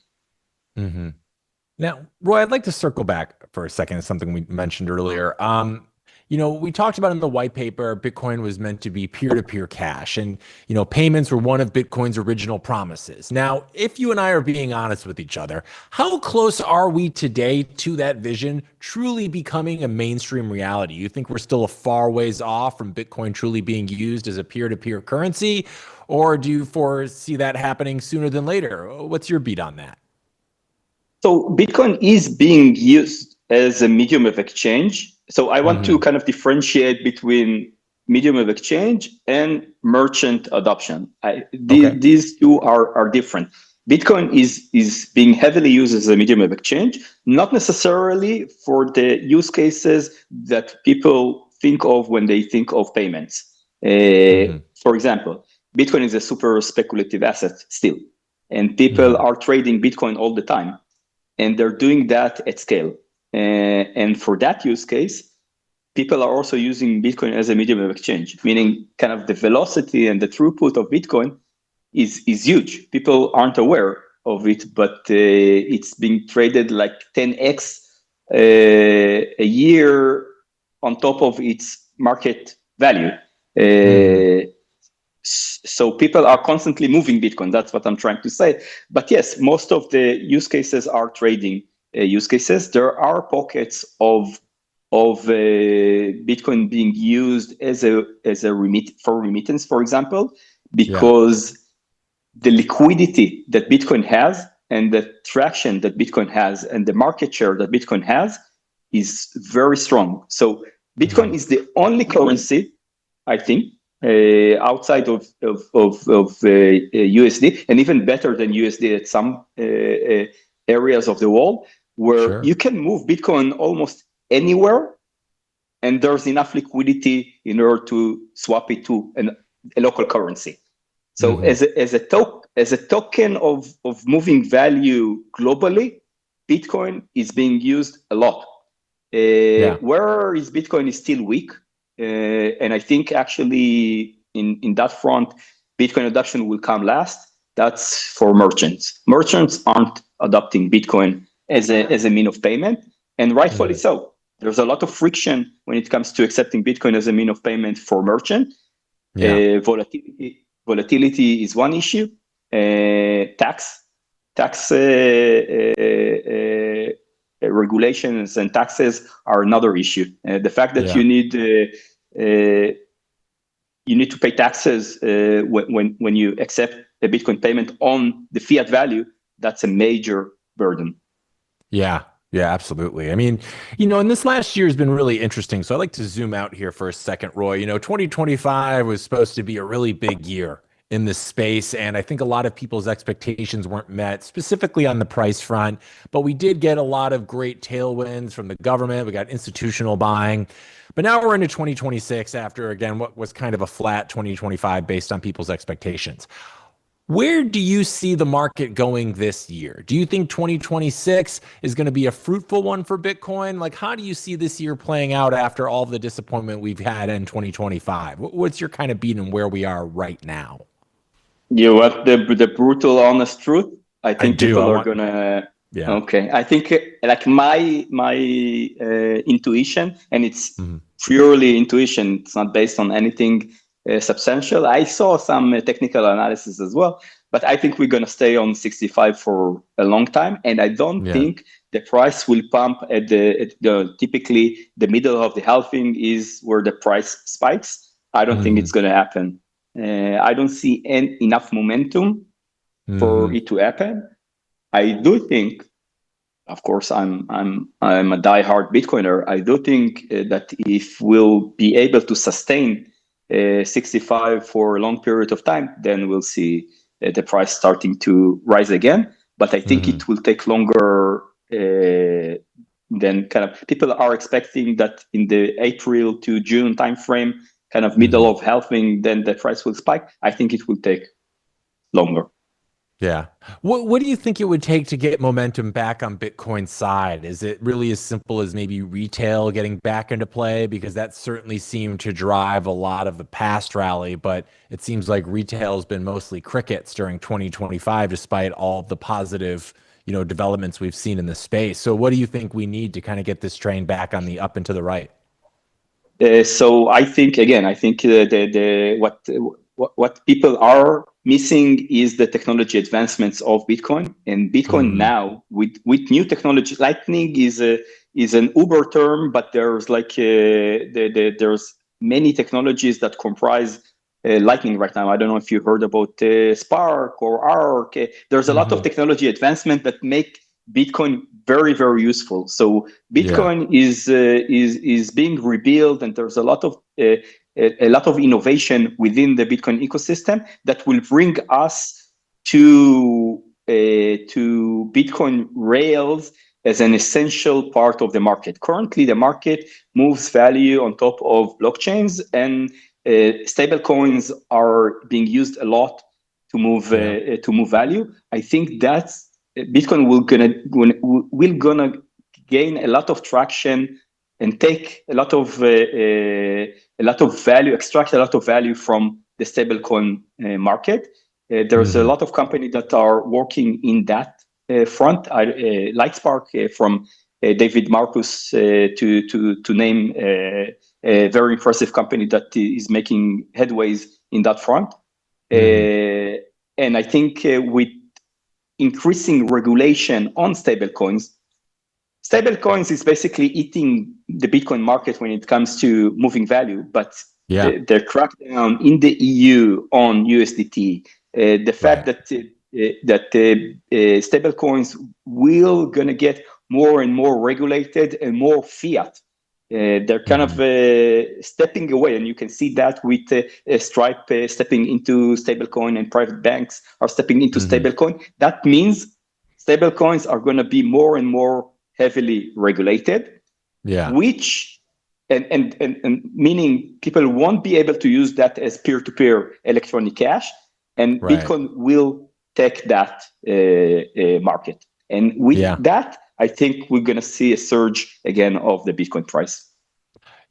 Now, Roy, I'd like to circle back for a second to something we mentioned earlier. You know, we talked about in the white paper, Bitcoin was meant to be peer-to-peer cash, and, you know, payments were one of Bitcoin's original promises. Now, if you and I are being honest with each other, how close are we today to that vision truly becoming a mainstream reality? You think we're still a far ways off from Bitcoin truly being used as a peer-to-peer currency, or do you foresee that happening sooner than later? What's your beat on that? So Bitcoin is being used as a medium of exchange. So I want to kind of differentiate between medium of exchange and merchant adoption. These two are different. Bitcoin is being heavily used as a medium of exchange, not necessarily for the use cases that people think of when they think of payments. For example, Bitcoin is a super speculative asset still, and people are trading Bitcoin all the time, and they're doing that at scale. And for that use case, people are also using Bitcoin as a medium of exchange, meaning kind of the velocity and the throughput of Bitcoin is huge. People aren't aware, of it, but it's being traded like 10x a year on top of its market value. So people are constantly moving Bitcoin. That's what I'm trying to say. But yes, most of the use cases are trading use cases. There are pockets of Bitcoin being used as a for remittance, for example, because the liquidity that Bitcoin has and the traction that Bitcoin has and the market share that Bitcoin has is very strong. So Bitcoin is the only currency, I think, outside of USD, and even better than USD at some areas of the world, where you can move Bitcoin almost anywhere, and there's enough liquidity in order to swap it to a local currency. So as a token of moving value globally, Bitcoin is being used a lot. Where is Bitcoin is still weak, and I think actually in that front, Bitcoin adoption will come last. That's for merchants. Merchants aren't adopting Bitcoin as a mean of payment, and rightfully so. There's a lot of friction when it comes to accepting Bitcoin as a mean of payment for merchant. Volatility is one issue. Tax regulations and taxes are another issue. The fact that you need to pay taxes when you accept a Bitcoin payment on the fiat value, that's a major burden. Yeah, absolutely. I mean, and this last year has been really interesting. So I'd like to zoom out here for a second, Roy. 2025 was supposed to be a really big year in this space, and I think a lot of people's expectations weren't met, specifically on the price front. But we did get a lot of great tailwinds from the government. We got institutional buying. But now we're into 2026 after, again, what was kind of a flat 2025 based on people's expectations. Where do you see the market going this year? Do you think 2026 is going to be a fruitful one for Bitcoin? Like, how do you see this year playing out after all the disappointment we've had in 2025? What's your kind of beat on where we are right now? You want the brutal, honest truth? I think people are gonna. Yeah. Okay. I think like my intuition, and it's purely intuition. It's not based on anything substantial. I saw some technical analysis as well, but I think we're going to stay on 65 for a long time, and I don't think the price will pump at the typically the middle of the halving is where the price spikes. I don't think it's going to happen. I don't see enough momentum for it to happen. I do think, of course, I'm a diehard Bitcoiner. I do think that if we'll be able to sustain 65 for a long period of time, then we'll see the price starting to rise again. But I think it will take longer than kind of people are expecting that in the April to June timeframe, kind of middle of halving, then the price will spike. I think it will take longer. Yeah. What do you think it would take to get momentum back on Bitcoin's side? Is it really as simple as maybe retail getting back into play? Because that certainly seemed to drive a lot of the past rally, but it seems like retail has been mostly crickets during 2025, despite all of the positive, developments we've seen in the space. So what do you think we need to kind of get this train back on the up and to the right? So I think what people are missing is the technology advancements of Bitcoin. And Bitcoin now with new technology, Lightning is an Uber term, but there's there's many technologies that comprise Lightning right now. I don't know if you heard about Spark or Arc. There's a lot of technology advancement that make Bitcoin very, very useful. So Bitcoin is being rebuilt, and there's a lot of innovation within the Bitcoin ecosystem that will bring us to Bitcoin rails as an essential part of the market. Currently, the market moves value on top of blockchains, and stable coins are being used a lot to move value. I think that's Bitcoin will gonna gain a lot of traction and take a lot of value, extract a lot of value from the stablecoin market. There's a lot of companies that are working in that front. Lightspark from David Marcus to name a very impressive company that is making headways in that front. And I think with increasing regulation on stablecoins is basically eating the Bitcoin market when it comes to moving value. But the crackdown in the EU on USDT, the fact that stablecoins will gonna get more and more regulated and more fiat. They're kind of stepping away, and you can see that with Stripe stepping into stablecoin, and private banks are stepping into stablecoin. That means stablecoins are going to be more and more heavily regulated. Which and meaning people won't be able to use that as peer-to-peer electronic cash, and Bitcoin will take that market. And with that, I think we're going to see a surge again of the Bitcoin price.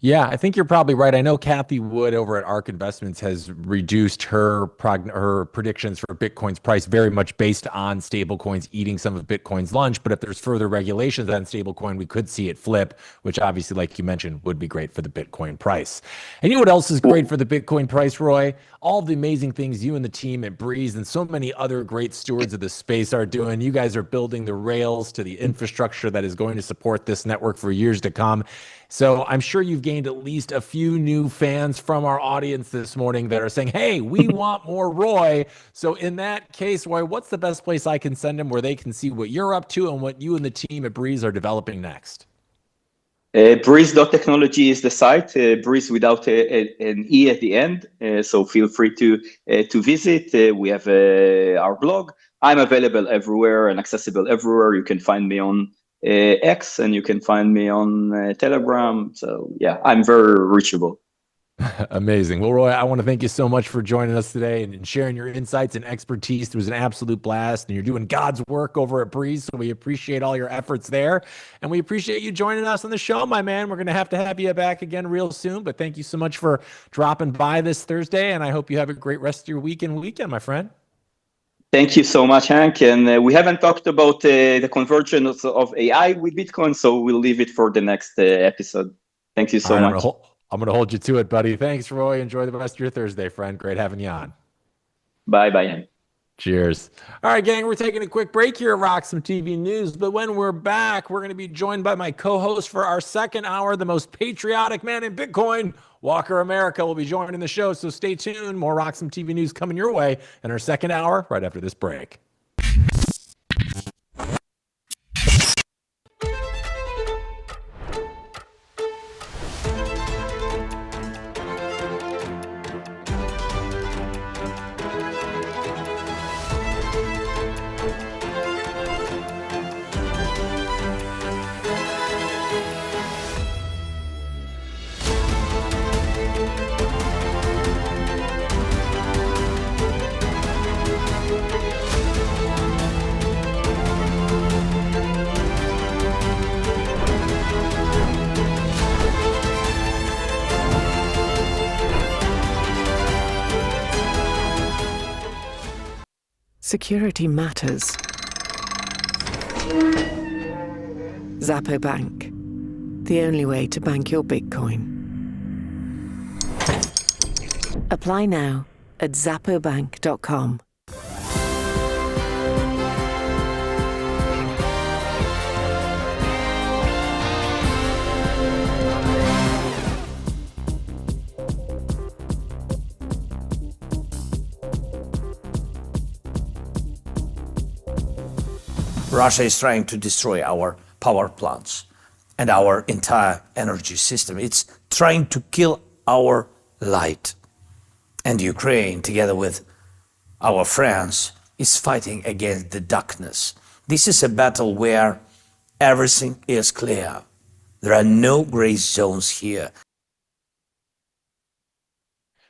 Yeah, I think you're probably right. I know Kathy Wood over at ARK Investments has reduced her predictions for Bitcoin's price very much based on stablecoins eating some of Bitcoin's lunch. But if there's further regulations on stablecoin, we could see it flip, which obviously, like you mentioned, would be great for the Bitcoin price. And you know what else is great for the Bitcoin price, Roy? All the amazing things you and the team at Breeze and so many other great stewards of the space are doing. You guys are building the rails to the infrastructure that is going to support this network for years to come. So I'm sure you've gained at least a few new fans from our audience this morning that are saying, hey, we want more Roy. So in that case, Roy, what's the best place I can send them where they can see what you're up to and what you and the team at Breeze are developing next? Breeze.technology is the site, Breeze without an E at the end. So feel free to visit. We have our blog. I'm available everywhere and accessible everywhere. You can find me on X, and you can find me on Telegram. So yeah, I'm very reachable. Amazing. Well, Roy, I want to thank you so much for joining us today and sharing your insights and expertise. It was an absolute blast, and you're doing God's work over at Breeze, so we appreciate all your efforts there, and we appreciate you joining us on the show, my man. We're going to have you back again real soon, but thank you so much for dropping by this Thursday, and I hope you have a great rest of your week and weekend, my friend. Thank you so much, Hank. And we haven't talked about the convergence of AI with Bitcoin, so we'll leave it for the next episode. Thank you so much. I'm going to hold you to it, buddy. Thanks, Roy. Enjoy the rest of your Thursday, friend. Great having you on. Bye-bye, Hank. Cheers. All right, gang, we're taking a quick break here at RoxomTV News, but when we're back, we're going to be joined by my co-host for our second hour, the most patriotic man in Bitcoin, Walker America, will be joining the show, so stay tuned. More RoxomTV News coming your way in our second hour right after this break. Security matters. Zappo Bank, the only way to bank your Bitcoin. Apply now at zappobank.com. Russia is trying to destroy our power plants and our entire energy system. It's trying to kill our light. And Ukraine, together with our friends, is fighting against the darkness. This is a battle where everything is clear. There are no gray zones here.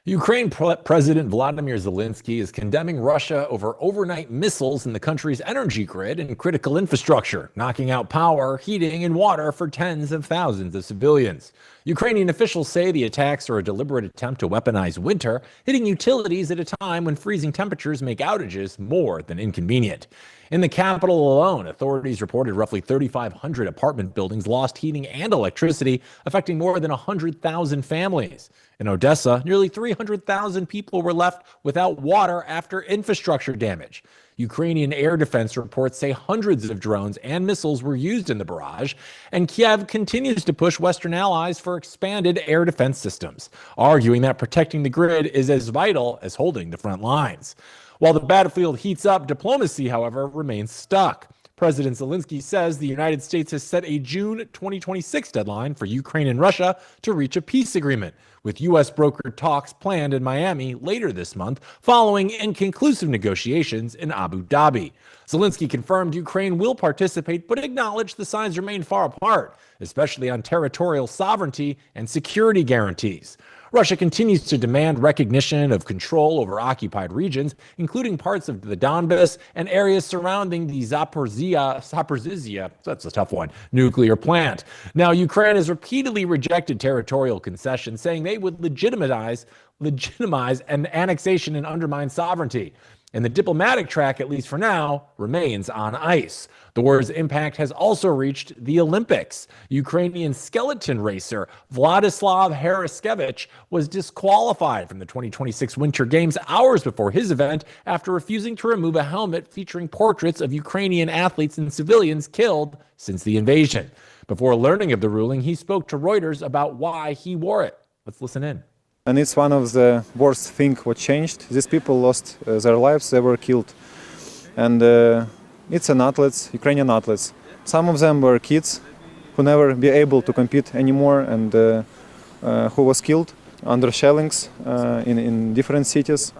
Ukraine President Vladimir Zelensky is condemning Russia over overnight missiles in the country's energy grid and critical infrastructure, knocking out power, heating, and water for tens of thousands of civilians. Ukrainian officials say the attacks are a deliberate attempt to weaponize winter, hitting utilities at a time when freezing temperatures make outages more than inconvenient. In the capital alone, authorities reported roughly 3,500 apartment buildings lost heating and electricity, affecting more than 100,000 families. In Odessa, nearly 300,000 people were left without water after infrastructure damage. Ukrainian air defense reports say hundreds of drones and missiles were used in the barrage, and Kiev continues to push Western allies for expanded air defense systems, arguing that protecting the grid is as vital as holding the front lines. While the battlefield heats up, diplomacy, however, remains stuck. President Zelensky says the United States has set a June 2026 deadline for Ukraine and Russia to reach a peace agreement, with U.S. brokered talks planned in Miami later this month, following inconclusive negotiations in Abu Dhabi. Zelensky confirmed Ukraine will participate, but acknowledged the signs remain far apart, especially on territorial sovereignty and security guarantees. Russia continues to demand recognition of control over occupied regions, including parts of the Donbas and areas surrounding the Zaporizhzhia, that's a tough one, nuclear plant. Now, Ukraine has repeatedly rejected territorial concessions, saying they would legitimize an annexation and undermine sovereignty. And the diplomatic track, at least for now, remains on ice. The war's impact has also reached the Olympics. Ukrainian skeleton racer Vladislav Haraskevich was disqualified from the 2026 Winter Games hours before his event after refusing to remove a helmet featuring portraits of Ukrainian athletes and civilians killed since the invasion. Before learning of the ruling, he spoke to Reuters about why he wore it. Let's listen in. And it's one of the worst things what changed. These people lost their lives, they were killed. And it's an athletes, Ukrainian athletes. Some of them were kids who never be able to compete anymore and who was killed under shellings in different cities.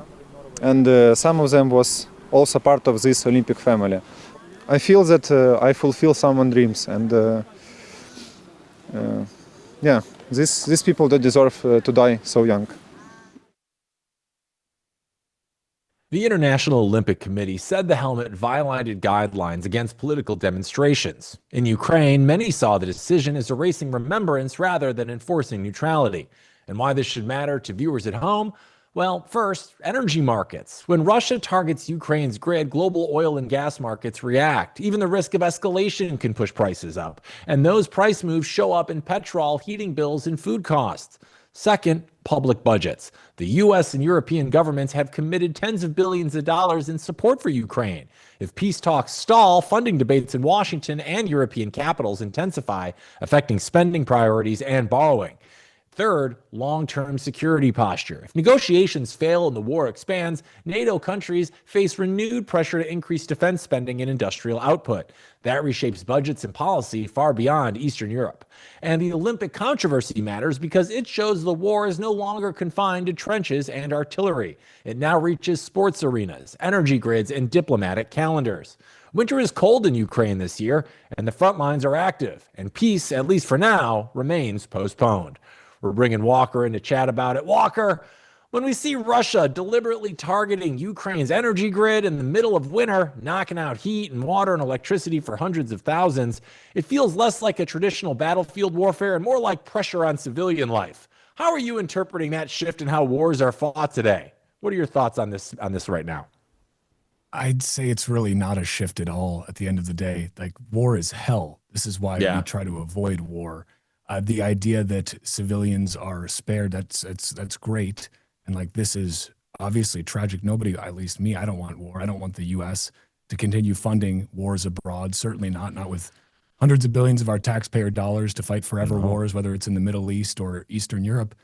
And some of them was also part of this Olympic family. I feel that I fulfill someone's dreams and yeah. These people that deserve to die so young. The International Olympic Committee said the helmet violated guidelines against political demonstrations. In Ukraine, many saw the decision as erasing remembrance rather than enforcing neutrality. And why this should matter to viewers at home? Well, first, energy markets. When Russia targets Ukraine's grid, global oil and gas markets react. Even the risk of escalation can push prices up. And those price moves show up in petrol, heating bills, and food costs. Second, public budgets. The U.S. and European governments have committed tens of billions of dollars in support for Ukraine. If peace talks stall, funding debates in Washington and European capitals intensify, affecting spending priorities and borrowing. Third, long-term security posture. If negotiations fail and the war expands, NATO countries face renewed pressure to increase defense spending and industrial output. That reshapes budgets and policy far beyond Eastern Europe. And the Olympic controversy matters because it shows the war is no longer confined to trenches and artillery. It now reaches sports arenas, energy grids, and diplomatic calendars. Winter is cold in Ukraine this year, and the front lines are active, and peace, at least for now, remains postponed. We're bringing Walker in to chat about it. Walker, when we see Russia deliberately targeting Ukraine's energy grid in the middle of winter, knocking out heat and water and electricity for hundreds of thousands, it feels less like a traditional battlefield warfare and more like pressure on civilian life. How are you interpreting that shift in how wars are fought today? What are your thoughts on this right now? I'd say it's really not a shift at all at the end of the day. Like, war is hell. This is why we try to avoid war. The idea that civilians are spared, that's great. And like, this is obviously tragic. Nobody, at least me, I don't want war. I don't want the U.S. to continue funding wars abroad. Certainly not with hundreds of billions of our taxpayer dollars to fight forever wars, whether it's in the Middle East or Eastern Europe.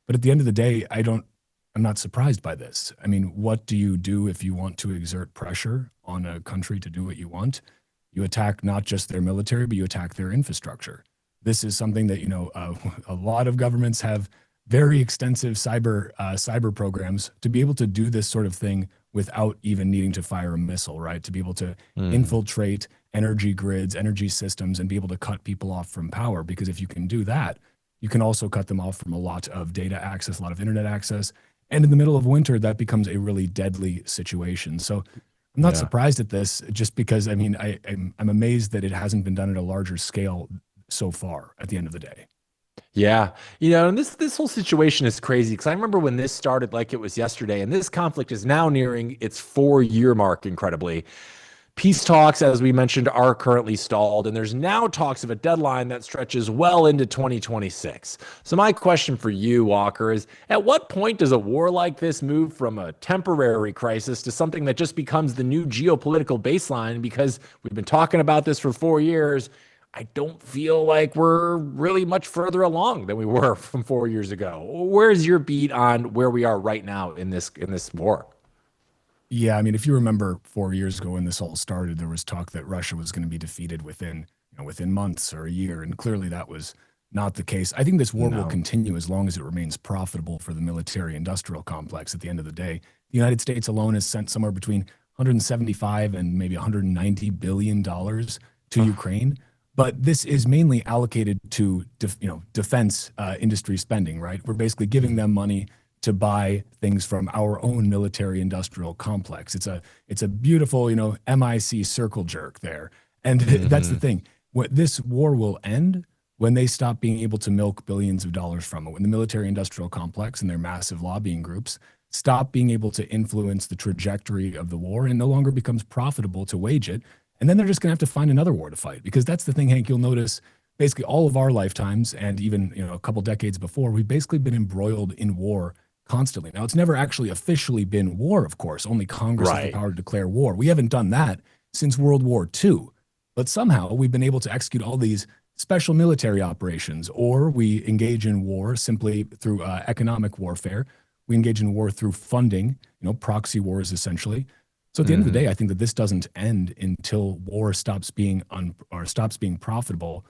But at the end of the day, I'm not surprised by this. I mean, what do you do if you want to exert pressure on a country to do what you want? You attack not just their military, but you attack their infrastructure. This is something that, a lot of governments have very extensive cyber programs to be able to do this sort of thing without even needing to fire a missile, right? To be able to infiltrate energy grids, energy systems, and be able to cut people off from power. Because if you can do that, you can also cut them off from a lot of data access, a lot of internet access, And in the middle of winter, that becomes a really deadly situation. So I'm not surprised at this, just because, I mean, I'm amazed that it hasn't been done at a larger scale so far at the end of the day. Yeah. You know, and this whole situation is crazy, because I remember when this started like it was yesterday, and this conflict is now nearing its 4-year mark, incredibly. Peace talks, as we mentioned, are currently stalled, and there's now talks of a deadline that stretches well into 2026. So my question for you, Walker, is at what point does a war like this move from a temporary crisis to something that just becomes the new geopolitical baseline? Because we've been talking about this for 4 years. I don't feel like we're really much further along than we were from 4 years ago. Where's your beat on where we are right now in this war? Yeah, I mean, if you remember 4 years ago when this all started, there was talk that Russia was going to be defeated within months or a year, and clearly that was not the case. I think this war will continue as long as it remains profitable for the military-industrial complex. At the end of the day, the United States alone has sent somewhere between 175 and maybe 190 billion dollars to Ukraine, but this is mainly allocated to defense industry spending. Right, we're basically giving them money to buy things from our own military-industrial complex. It's a beautiful, MIC circle jerk there. And that's the thing. This war will end when they stop being able to milk billions of dollars from it, when the military-industrial complex and their massive lobbying groups stop being able to influence the trajectory of the war and no longer becomes profitable to wage it. And then they're just going to have to find another war to fight. Because that's the thing, Hank, you'll notice basically all of our lifetimes, and even a couple decades before, we've basically been embroiled in war constantly. Now, it's never actually officially been war, of course. Only Congress has the power to declare war. We haven't done that since World War II. But somehow we've been able to execute all these special military operations, or we engage in war simply through economic warfare. We engage in war through funding, proxy wars essentially. So at the end of the day, I think that this doesn't end until war stops being profitable,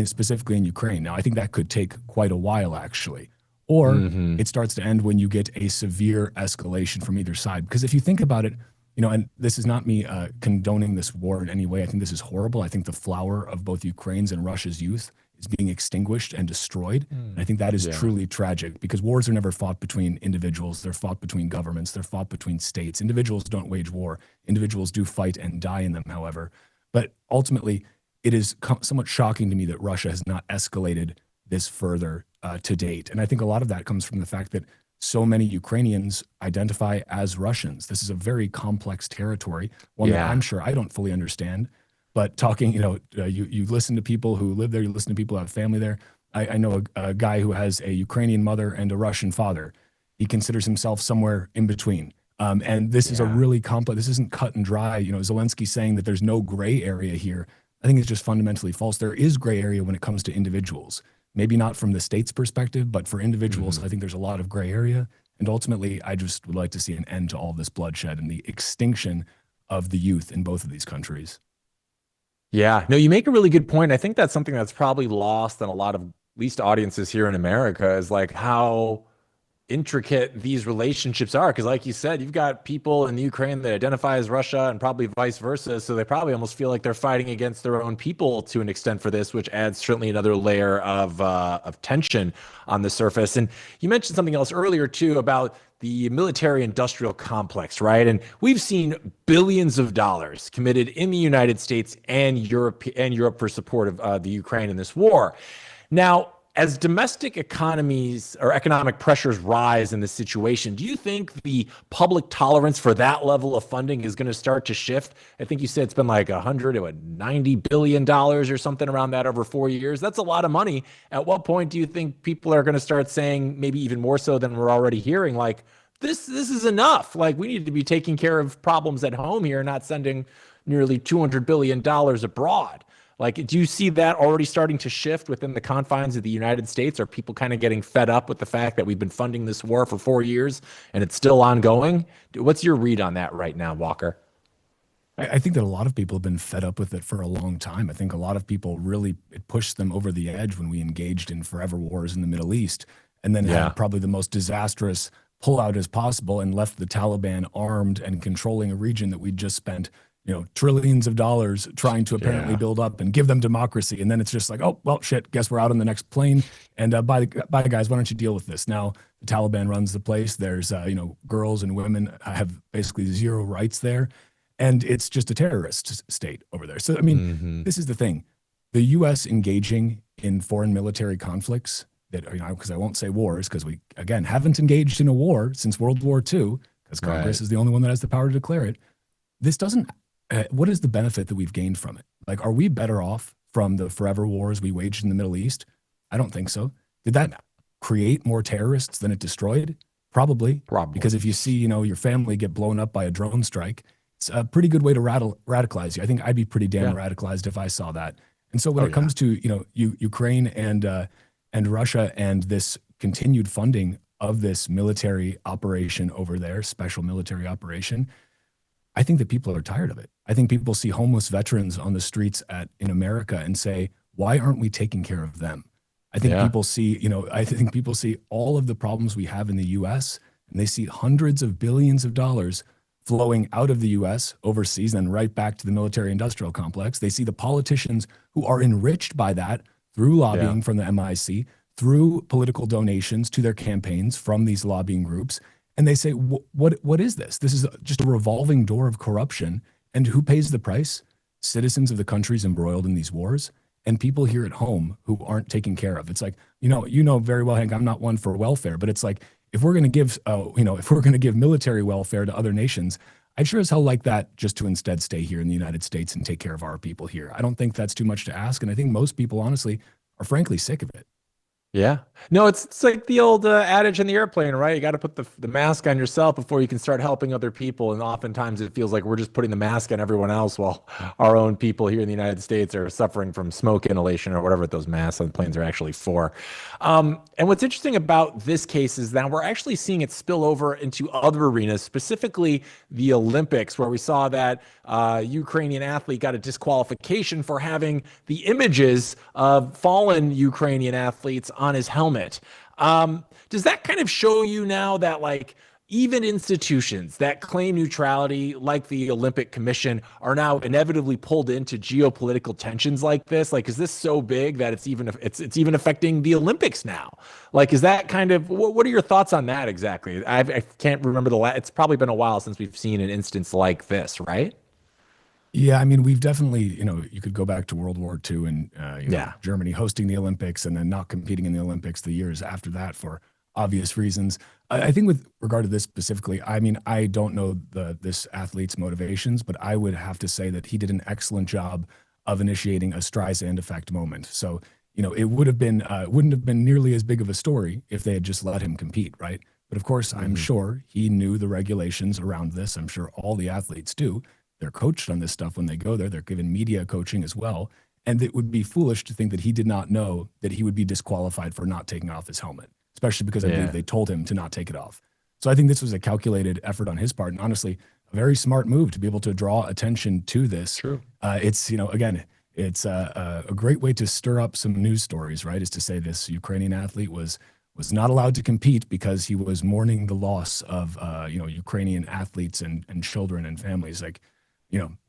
specifically in Ukraine. Now, I think that could take quite a while, actually. Or it starts to end when you get a severe escalation from either side. Because if you think about it, and this is not me condoning this war in any way. I think this is horrible. I think the flower of both Ukraine's and Russia's youth is being extinguished and destroyed. And I think that is truly tragic, because wars are never fought between individuals. They're fought between governments. They're fought between states. Individuals don't wage war. Individuals do fight and die in them, however. But ultimately, it is somewhat shocking to me that Russia has not escalated this further to date. And I think a lot of that comes from the fact that so many Ukrainians identify as Russians. This is a very complex territory, one that I'm sure I don't fully understand. But talking, you listen to people who live there, you listen to people who have family there. I know a guy who has a Ukrainian mother and a Russian father. He considers himself somewhere in between. And this is a really complex, this isn't cut and dry. Zelensky saying that there's no gray area here, I think it's just fundamentally false. There is gray area when it comes to individuals. Maybe not from the state's perspective, but for individuals, I think there's a lot of gray area. And ultimately, I just would like to see an end to all this bloodshed and the extinction of the youth in both of these countries. Yeah, no, you make a really good point. I think that's something that's probably lost on a lot of, at least audiences here in America, is like how intricate these relationships are. Because like you said, you've got people in the Ukraine that identify as Russia and probably vice versa. So they probably almost feel like they're fighting against their own people to an extent for this, which adds certainly another layer of tension on the surface. And you mentioned something else earlier too about the military-industrial complex, right? And we've seen billions of dollars committed in the United States and Europe for support of the Ukraine in this war. Now, as domestic economies or economic pressures rise in this situation, do you think the public tolerance for that level of funding is going to start to shift? I think you said it's been like $190 billion or something around that over 4 years. That's a lot of money. At what point do you think people are going to start saying, maybe even more so than we're already hearing, like, this is enough. Like, we need to be taking care of problems at home here, not sending nearly $200 billion abroad. Like, do you see that already starting to shift within the confines of the United States? Are people kind of getting fed up with the fact that we've been funding this war for 4 years and it's still ongoing? What's your read on that right now, Walker? I think that a lot of people have been fed up with it for a long time. I think a lot of people really, it pushed them over the edge when we engaged in forever wars in the Middle East, and then had probably the most disastrous pullout as possible and left the Taliban armed and controlling a region that we just spent trillions of dollars trying to apparently build up and give them democracy. And then it's just like, oh, well, shit, guess we're out on the next plane. And bye, guys, why don't you deal with this? Now the Taliban runs the place. There's, girls and women have basically zero rights there. And it's just a terrorist state over there. So, I mean, this is the thing. The U.S. engaging in foreign military conflicts that, because I won't say wars, because we, again, haven't engaged in a war since World War II, because Congress is the only one that has the power to declare it. This doesn't, what is the benefit that we've gained from it? Like, are we better off from the forever wars we waged in the Middle East? I don't think so. Did that create more terrorists than it destroyed? Probably. Because if you see, your family get blown up by a drone strike, it's a pretty good way to radicalize you. I think I'd be pretty damn radicalized if I saw that. And so when it comes to, Ukraine and Russia and this continued funding of this military operation over there, special military operation, I think that people are tired of it. I think people see homeless veterans on the streets in America and say, why aren't we taking care of them? I think people see, I think people see all of the problems we have in the US, and they see hundreds of billions of dollars flowing out of the US overseas and right back to the military industrial complex. They see the politicians who are enriched by that through lobbying from the MIC, through political donations to their campaigns from these lobbying groups. And they say, what is this? This is just a revolving door of corruption. And who pays the price? Citizens of the countries embroiled in these wars and people here at home who aren't taken care of. It's like, you know very well, Hank, I'm not one for welfare, but it's like, if we're going to give, if we're going to give military welfare to other nations, I'd sure as hell like that just to instead stay here in the United States and take care of our people here. I don't think that's too much to ask. And I think most people, honestly, are frankly sick of it. Yeah. No, it's like the old adage in the airplane, right? You got to put the mask on yourself before you can start helping other people. And oftentimes it feels like we're just putting the mask on everyone else while our own people here in the United States are suffering from smoke inhalation or whatever those masks on planes are actually for. And what's interesting about this case is that we're actually seeing it spill over into other arenas, specifically the Olympics, where we saw that Ukrainian athlete got a disqualification for having the images of fallen Ukrainian athletes on his helmet. Does that kind of show you now that, like, even institutions that claim neutrality, like the Olympic Commission, are now inevitably pulled into geopolitical tensions like this? Like, is this so big that it's even affecting the Olympics now? Like, is that kind of, what are your thoughts on that exactly? I can't remember it's probably been a while since we've seen an instance like this, right? Yeah, I mean, we've definitely, you could go back to World War II and Germany hosting the Olympics and then not competing in the Olympics the years after that for obvious reasons. I think with regard to this specifically, I mean, I don't know this athlete's motivations, but I would have to say that he did an excellent job of initiating a Streisand effect moment. So, it wouldn't have been nearly as big of a story if they had just let him compete, right? But of course, I'm sure he knew the regulations around this. I'm sure all the athletes do. They're coached on this stuff when they go there. They're given media coaching as well. And it would be foolish to think that he did not know that he would be disqualified for not taking off his helmet, especially because I believe they told him to not take it off. So I think this was a calculated effort on his part, and honestly, a very smart move to be able to draw attention to this. True. It's, again, it's a great way to stir up some news stories, right? Is to say this Ukrainian athlete was not allowed to compete because he was mourning the loss of, Ukrainian athletes and children and families. Like,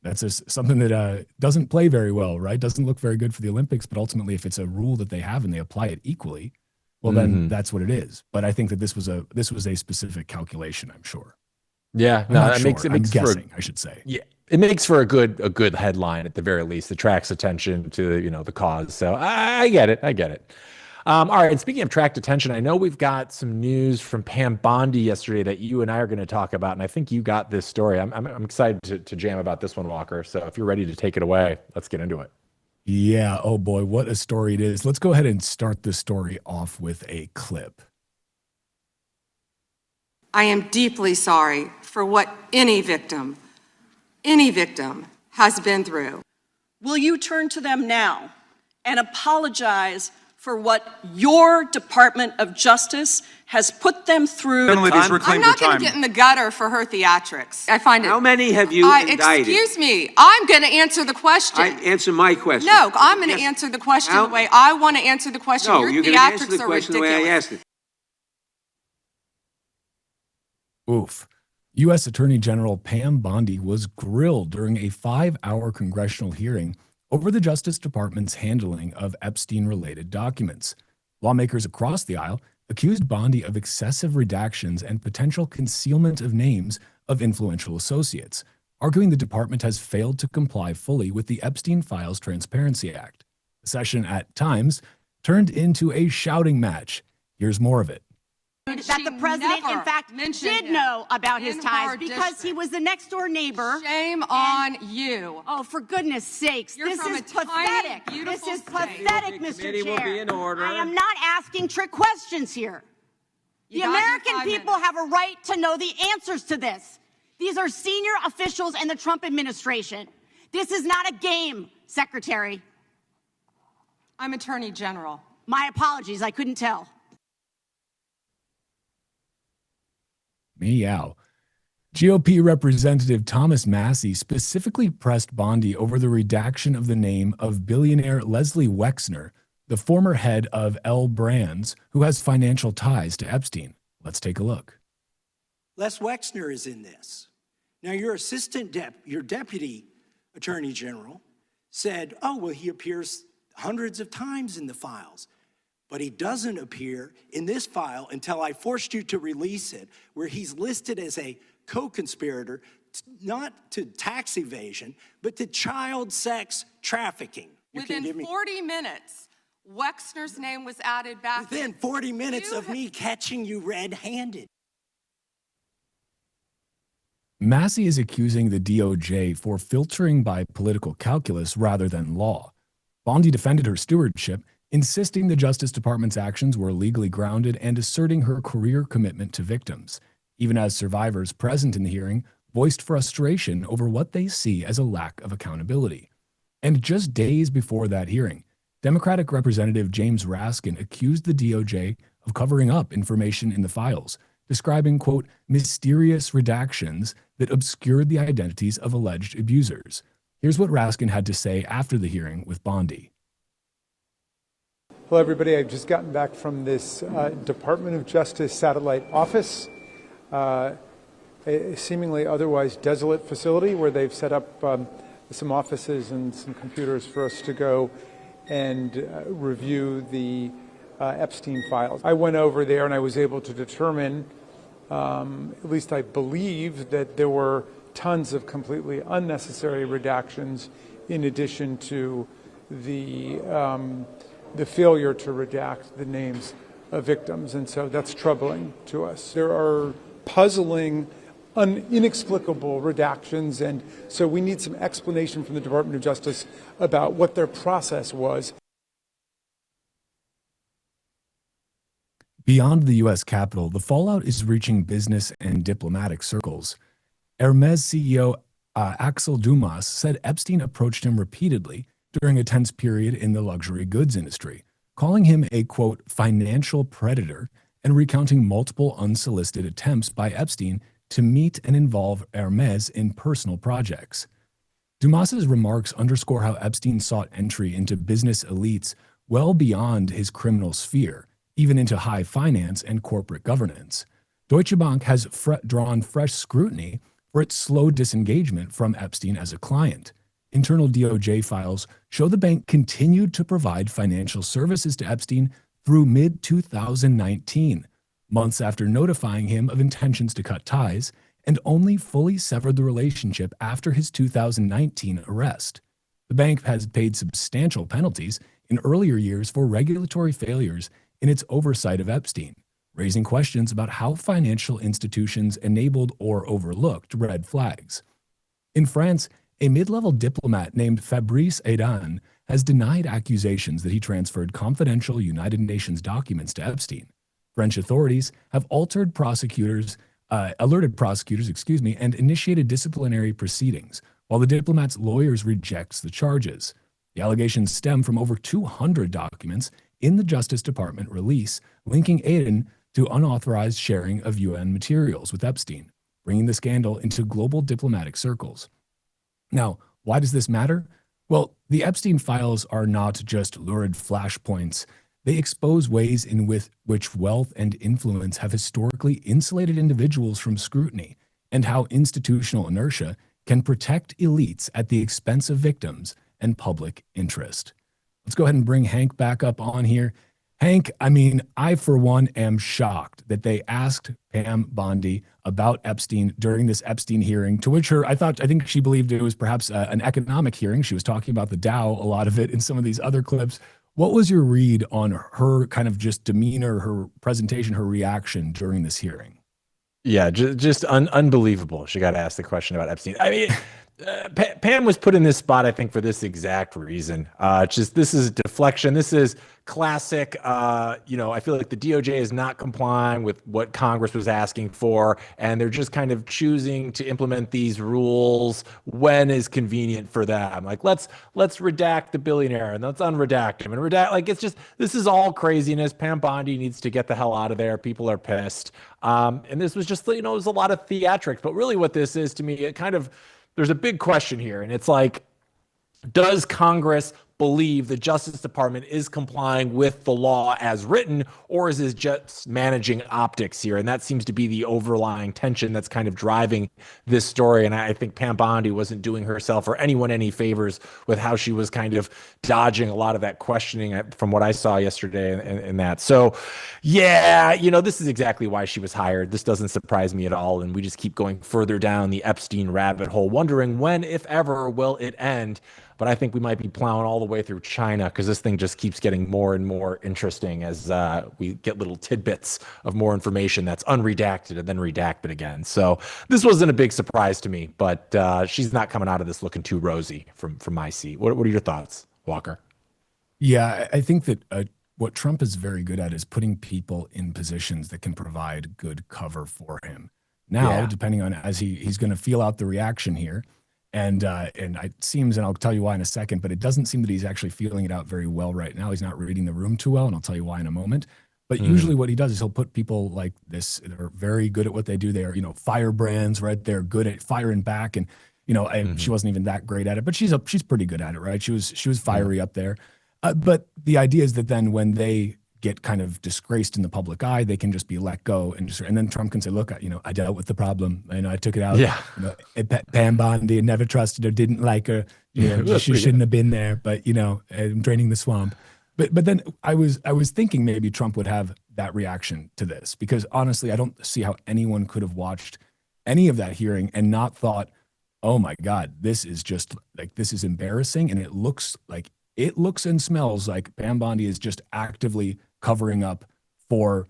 that's just something that doesn't play very well, right? Doesn't look very good for the Olympics, but ultimately if it's a rule that they have and they apply it equally, well, then that's what it is. But I think that this was a specific calculation, I'm sure. Yeah, no, that makes I'm guessing, I should say. Yeah, it makes for a good headline at the very least. It tracks attention to the cause. So I get it. All right, and speaking of tracked attention, I know we've got some news from Pam Bondi yesterday that you and I are going to talk about, and I think you got this story. I'm excited to jam about this one, Walker. So if you're ready to take it away, let's get into it. Yeah, oh boy, what a story it is. Let's go ahead and start this story off with a clip. I am deeply sorry for what any victim has been through. Will you turn to them now and apologize for what your Department of Justice has put them through? I'm not going to get in the gutter for her theatrics. I find it. How many have you indicted? Excuse me. I'm going to answer the question. Answer my question. No, I'm going to answer the question the way I want to answer the question. No, your you're going to answer theatrics the are question ridiculous. the way I asked it. Oof. U.S. Attorney General Pam Bondi was grilled during a 5-hour congressional hearing over the Justice Department's handling of Epstein-related documents. Lawmakers across the aisle accused Bondi of excessive redactions and potential concealment of names of influential associates, arguing the department has failed to comply fully with the Epstein Files Transparency Act. The session at times turned into a shouting match. Here's more of it. That the president, in fact, did know about his ties because he was the next door neighbor. Shame on you. Oh, for goodness sakes. You're this from is a tiny, pathetic. beautiful This is state. pathetic, The Mr. committee will Chair. be in order. I am not asking trick questions here. You The got your American 5 people have a right to know the answers to this. These are senior officials in the Trump administration. This is not a game, Secretary. I'm Attorney General. My apologies, I couldn't tell. Meow. GOP Representative Thomas Massey specifically pressed Bondi over the redaction of the name of billionaire Leslie Wexner, the former head of L Brands, who has financial ties to Epstein. Let's take a look. Les Wexner is in this. Now, your your deputy attorney general said, oh, well, he appears hundreds of times in the files. But he doesn't appear in this file until I forced you to release it, where he's listed as a co-conspirator, not to tax evasion, but to child sex trafficking. Within 40 minutes, Wexner's name was added back. Within 40 minutes of me catching you red-handed. Massey is accusing the DOJ for filtering by political calculus rather than law. Bondi defended her stewardship, insisting the Justice Department's actions were legally grounded and asserting her career commitment to victims, even as survivors present in the hearing voiced frustration over what they see as a lack of accountability. And just days before that hearing, Democratic Representative James Raskin accused the DOJ of covering up information in the files, describing, quote, mysterious redactions that obscured the identities of alleged abusers. Here's what Raskin had to say after the hearing with Bondi. Hello, everybody. I've just gotten back from this Department of Justice satellite office, a seemingly otherwise desolate facility where they've set up some offices and some computers for us to go and review the Epstein files. I went over there and I was able to determine, at least I believe, that there were tons of completely unnecessary redactions in addition to the failure to redact the names of victims, and so that's troubling to us. There are puzzling, inexplicable redactions, and so we need some explanation from the Department of Justice about what their process was. Beyond the U.S. Capitol, the fallout is reaching business and diplomatic circles. Hermes CEO Axel Dumas said Epstein approached him repeatedly during a tense period in the luxury goods industry, calling him a, quote, financial predator and recounting multiple unsolicited attempts by Epstein to meet and involve Hermes in personal projects. Dumas's remarks underscore how Epstein sought entry into business elites well beyond his criminal sphere, even into high finance and corporate governance. Deutsche Bank has drawn fresh scrutiny for its slow disengagement from Epstein as a client. Internal DOJ files show the bank continued to provide financial services to Epstein through mid-2019, months after notifying him of intentions to cut ties, and only fully severed the relationship after his 2019 arrest. The bank has paid substantial penalties in earlier years for regulatory failures in its oversight of Epstein, raising questions about how financial institutions enabled or overlooked red flags. In France, a mid-level diplomat named Fabrice Edan has denied accusations that he transferred confidential United Nations documents to Epstein. French authorities have alerted prosecutors, and initiated disciplinary proceedings, while the diplomat's lawyers rejects the charges. The allegations stem from over 200 documents in the Justice Department release linking Edan to unauthorized sharing of UN materials with Epstein, bringing the scandal into global diplomatic circles. Now, why does this matter? Well, the Epstein files are not just lurid flashpoints. They expose ways in which wealth and influence have historically insulated individuals from scrutiny and how institutional inertia can protect elites at the expense of victims and public interest. Let's go ahead and bring Hank back up on here. Hank, I mean, I, for one, am shocked that they asked Pam Bondi about Epstein during this Epstein hearing, to which I think she believed it was perhaps an economic hearing. She was talking about the Dow, a lot of it in some of these other clips. What was your read on her kind of just demeanor, her presentation, her reaction during this hearing? Yeah, just unbelievable. She got asked the question about Epstein. I mean, Pam was put in this spot, I think, for this exact reason. This is deflection. This is classic. I feel like the DOJ is not complying with what Congress was asking for, and they're just kind of choosing to implement these rules when is convenient for them. Like, let's redact the billionaire and let's unredact him and redact. Like, this is all craziness. Pam Bondi needs to get the hell out of there. People are pissed. And this was just, it was a lot of theatrics. But really, what this is to me, there's a big question here, and it's like, does Congress believe the Justice Department is complying with the law as written, or is it just managing optics here? And that seems to be the overlying tension that's kind of driving this story. And I think Pam Bondi wasn't doing herself or anyone any favors with how she was kind of dodging a lot of that questioning from what I saw yesterday and that. So, yeah, this is exactly why she was hired. This doesn't surprise me at all. And we just keep going further down the Epstein rabbit hole, wondering when, if ever, will it end? But I think we might be plowing all the way through China, because this thing just keeps getting more and more interesting as we get little tidbits of more information that's unredacted and then redacted again. So this wasn't a big surprise to me, but she's not coming out of this looking too rosy from my seat. What are your thoughts, Walker? Yeah, I think that what Trump is very good at is putting people in positions that can provide good cover for him. Now, depending on as he's going to feel out the reaction here, and it seems, and I'll tell you why in a second, but it doesn't seem that he's actually feeling it out very well right now. He's not reading the room too well, and I'll tell you why in a moment. But usually what he does is he'll put people like this that are very good at what they do. They are, firebrands, right? They're good at firing back. And, she wasn't even that great at it, but she's pretty good at it, right? She was fiery up there. But the idea is that then when they get kind of disgraced in the public eye, they can just be let go, and then Trump can say, "Look, I dealt with the problem, and I took it out." Yeah, Pam Bondi, never trusted her, didn't like her. She shouldn't have been there. But I'm draining the swamp. But then I was thinking maybe Trump would have that reaction to this, because honestly, I don't see how anyone could have watched any of that hearing and not thought, "Oh my God, this is embarrassing," and it looks and smells like Pam Bondi is just actively covering up for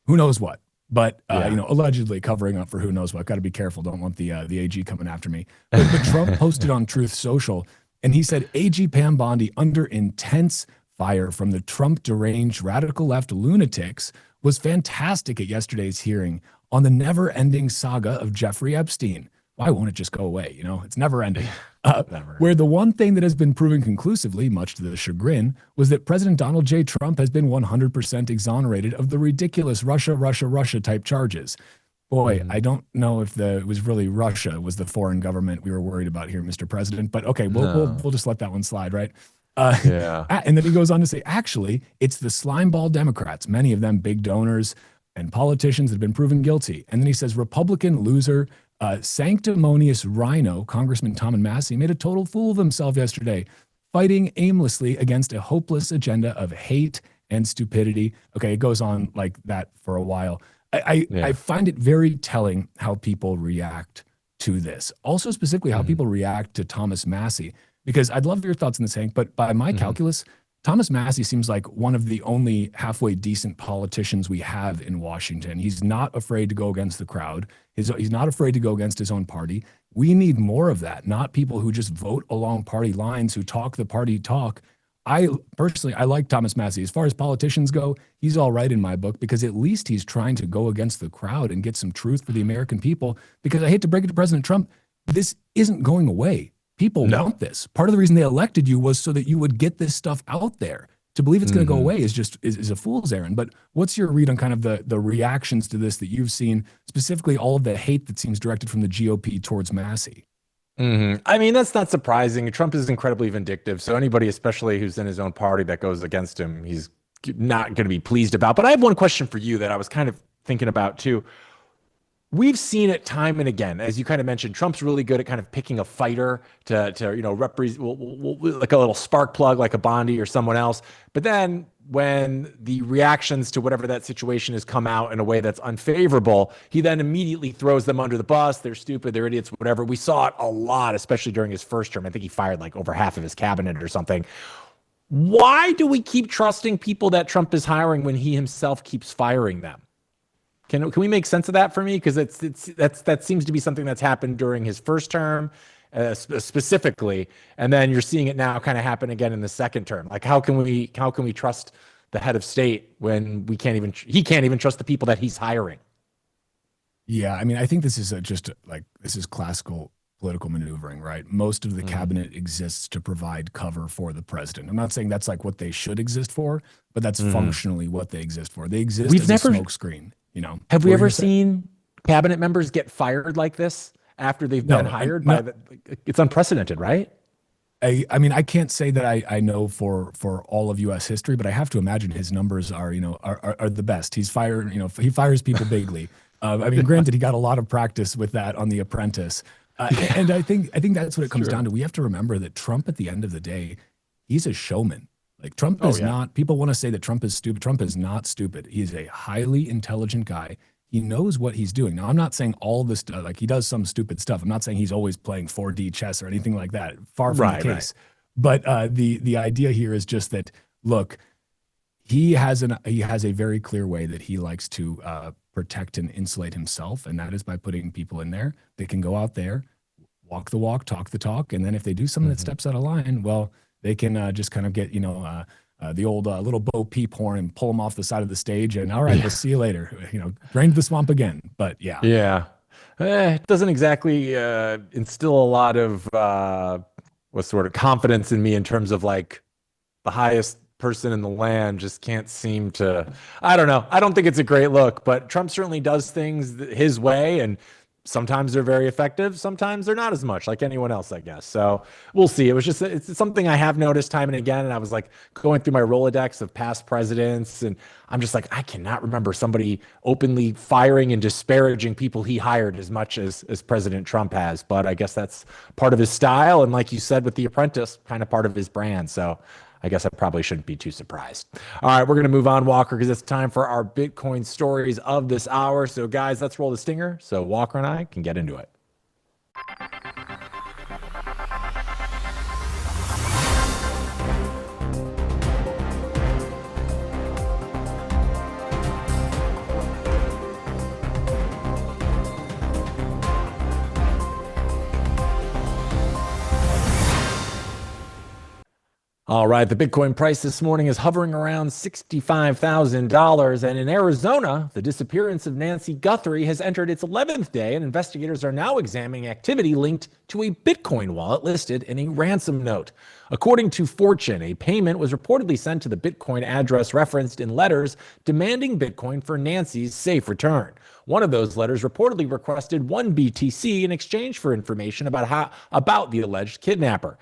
who knows what, but allegedly covering up for who knows what. Got to be careful. Don't want the AG coming after me. But Trump posted on Truth Social, and he said, "AG Pam Bondi, under intense fire from the Trump deranged radical left lunatics, was fantastic at yesterday's hearing on the never-ending saga of Jeffrey Epstein." Why won't it just go away? It's never ending. Where the one thing that has been proven conclusively, much to the chagrin, was that President Donald J. Trump has been 100% exonerated of the ridiculous Russia type charges. Boy, I don't know if it was really Russia was the foreign government we were worried about here, Mr. President. But okay, we'll just let that one slide, right? And then he goes on to say, actually, it's the slimeball Democrats, many of them big donors and politicians that have been proven guilty. And then he says, Republican loser, sanctimonious rhino, Congressman Tom and Massey, made a total fool of himself yesterday, fighting aimlessly against a hopeless agenda of hate and stupidity. Okay, it goes on like that for a while. I find it very telling how people react to this. Also, specifically, how people react to Thomas Massey, because I'd love your thoughts on this, Hank, but by my calculus, Thomas Massey seems like one of the only halfway decent politicians we have in Washington. He's not afraid to go against the crowd. He's not afraid to go against his own party. We need more of that, not people who just vote along party lines, who talk the party talk. I like Thomas Massey. As far as politicians go, he's all right in my book, because at least he's trying to go against the crowd and get some truth for the American people. Because I hate to break it to President Trump, this isn't going away. People want this. Part of the reason they elected you was so that you would get this stuff out there. To believe it's going to go away is a fool's errand. But what's your read on kind of the reactions to this that you've seen, specifically all of the hate that seems directed from the GOP towards Massey? I mean, that's not surprising. Trump is incredibly vindictive. So anybody, especially who's in his own party, that goes against him, he's not going to be pleased about. But I have one question for you that I was kind of thinking about too. we've seen it time and again, as you kind of mentioned. Trump's really good at kind of picking a fighter to represent, like a little spark plug, like a Bondi or someone else. But then when the reactions to whatever that situation has come out in a way that's unfavorable, he then immediately throws them under the bus. They're stupid, they're idiots, whatever. We saw it a lot, especially during his first term. I think he fired like over half of his cabinet or something. Why do we keep trusting people that Trump is hiring when he himself keeps firing them? Can we make sense of that for me? Because that seems to be something that's happened during his first term, specifically, and then you're seeing it now kind of happen again in the second term. Like, how can we trust the head of state when he can't even trust the people that he's hiring? Yeah, I mean, I think this is this is classical political maneuvering, right? Most of the cabinet exists to provide cover for the president. I'm not saying that's like what they should exist for, but that's functionally what they exist for. They exist as a smokescreen. Have we ever seen cabinet members get fired like this after they've been hired? It's unprecedented, right? I mean, I can't say that I know for all of U.S. history, but I have to imagine his numbers are the best. He's fired, he fires people bigly. I mean, granted, he got a lot of practice with that on The Apprentice, and I think that's what it comes down to. We have to remember that Trump, at the end of the day, he's a showman. Like, Trump is not, people want to say that Trump is stupid. Trump is not stupid. He's a highly intelligent guy. He knows what he's doing. Now, I'm not saying all this, like, he does some stupid stuff. I'm not saying he's always playing 4D chess or anything like that. Far from the case. But the idea here is just that, look, he has a very clear way that he likes to protect and insulate himself, and that is by putting people in there that can go out there, walk the walk, talk the talk, and then if they do something that steps out of line, well, they can just kind of get, the old little Bo Peep horn and pull them off the side of the stage. And all right, we'll see you later. Drain the swamp again. But yeah. Yeah. It doesn't exactly instill a lot of confidence in me in terms of like the highest person in the land just can't seem to, I don't know. I don't think it's a great look, but Trump certainly does things his way, and sometimes they're very effective. Sometimes they're not as much, like anyone else, I guess. So we'll see. It's something I have noticed time and again. And I was like going through my Rolodex of past presidents, and I'm just like, I cannot remember somebody openly firing and disparaging people he hired as much as President Trump has. But I guess that's part of his style. And like you said, with The Apprentice, kind of part of his brand. So I guess I probably shouldn't be too surprised. All right, we're going to move on, Walker, because it's time for our Bitcoin stories of this hour. So, guys, let's roll the stinger so Walker and I can get into it. All right, the Bitcoin price this morning is hovering around $65,000. And in Arizona, the disappearance of Nancy Guthrie has entered its 11th day, and investigators are now examining activity linked to a Bitcoin wallet listed in a ransom note. According to Fortune, a payment was reportedly sent to the Bitcoin address referenced in letters demanding Bitcoin for Nancy's safe return. One of those letters reportedly requested 1 BTC in exchange for information about the alleged kidnapper.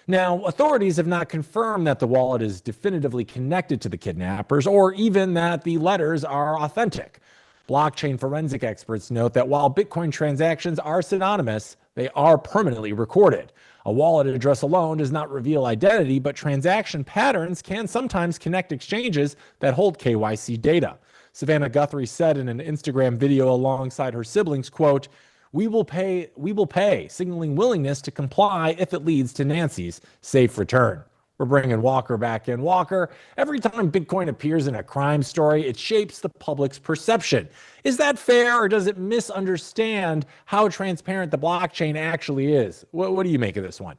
Now, authorities have not confirmed that the wallet is definitively connected to the kidnappers or even that the letters are authentic. Blockchain forensic experts note that while Bitcoin transactions are synonymous, they are permanently recorded. A wallet address alone does not reveal identity, but transaction patterns can sometimes connect exchanges that hold KYC data. Savannah Guthrie said in an Instagram video alongside her siblings, quote, we will pay, signaling willingness to comply if it leads to Nancy's safe return. We're bringing Walker back in. Walker, every time Bitcoin appears in a crime story, it shapes the public's perception. Is that fair, or does it misunderstand how transparent the blockchain actually is? What do you make of this one?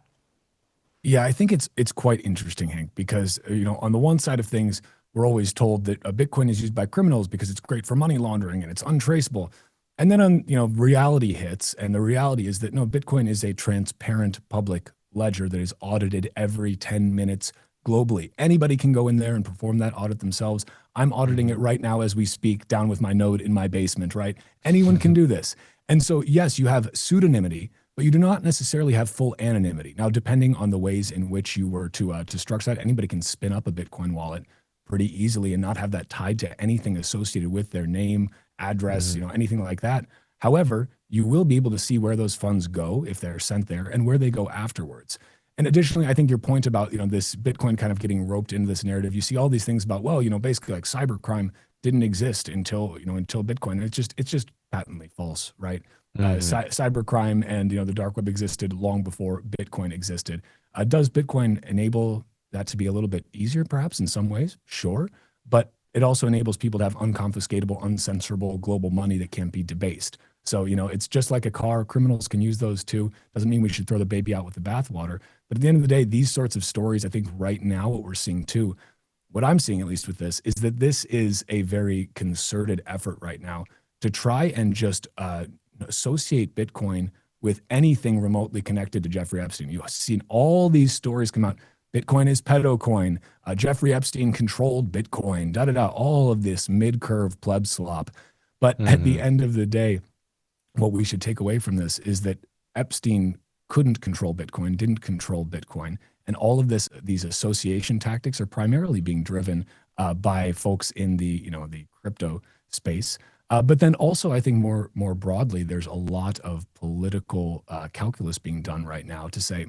Yeah, I think it's quite interesting, Hank, because on the one side of things, we're always told that Bitcoin is used by criminals because it's great for money laundering and it's untraceable. And then reality hits, and the reality is that no, Bitcoin is a transparent public ledger that is audited every 10 minutes globally. Anybody can go in there and perform that audit themselves. I'm auditing it right now as we speak, down with my node in my basement, right? Anyone can do this. And so, yes, you have pseudonymity, but you do not necessarily have full anonymity. Now, depending on the ways in which you were to structure that, anybody can spin up a Bitcoin wallet pretty easily and not have that tied to anything associated with their name, address, anything like that. However, you will be able to see where those funds go if they're sent there and where they go afterwards. And additionally, I think your point about, this Bitcoin kind of getting roped into this narrative, you see all these things about, well, basically like cybercrime didn't exist until Bitcoin. It's just patently false, right? Cybercrime and, the dark web existed long before Bitcoin existed. Does Bitcoin enable that to be a little bit easier, perhaps in some ways? Sure. But it also enables people to have unconfiscatable, uncensorable global money that can't be debased. So, it's just like a car. Criminals can use those too. Doesn't mean we should throw the baby out with the bathwater. But at the end of the day, these sorts of stories, I think right now what we're seeing too, what I'm seeing at least with this, is that this is a very concerted effort right now to try and just associate Bitcoin with anything remotely connected to Jeffrey Epstein. You've seen all these stories come out. Bitcoin is pedocoin. Jeffrey Epstein controlled Bitcoin, all of this mid-curve pleb slop. But at the end of the day, what we should take away from this is that Epstein couldn't control Bitcoin, didn't control Bitcoin. And all of these association tactics are primarily being driven by folks in the crypto space. But then also, I think more broadly, there's a lot of political calculus being done right now to say,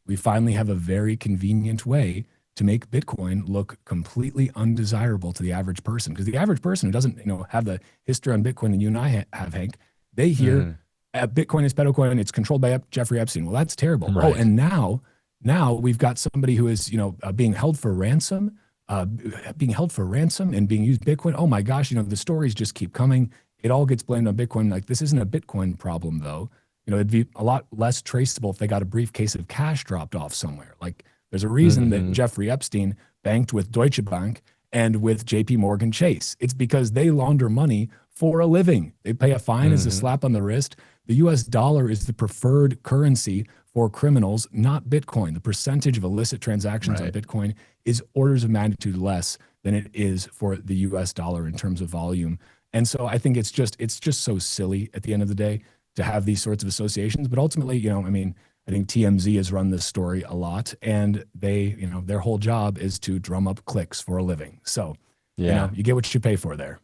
we finally have a very convenient way to make Bitcoin look completely undesirable to the average person. Because the average person who doesn't have the history on Bitcoin that you and I have, Hank, they hear Bitcoin is pedocoin, it's controlled by Jeffrey Epstein. Well, that's terrible. Right. Oh, and now we've got somebody who is being held for ransom. And being used Bitcoin. Oh my gosh, the stories just keep coming. It all gets blamed on Bitcoin. Like, this isn't a Bitcoin problem though. It'd be a lot less traceable if they got a briefcase of cash dropped off somewhere. Like, there's a reason that Jeffrey Epstein banked with Deutsche Bank and with JP Morgan Chase. It's because they launder money for a living. They pay a fine as a slap on the wrist. The US dollar is the preferred currency for criminals, not Bitcoin. The percentage of illicit transactions on Bitcoin is orders of magnitude less than it is for the US dollar in terms of volume. And so I think it's just so silly at the end of the day to have these sorts of associations. But ultimately, I think TMZ has run this story a lot, and they, their whole job is to drum up clicks for a living. So, you get what you pay for there.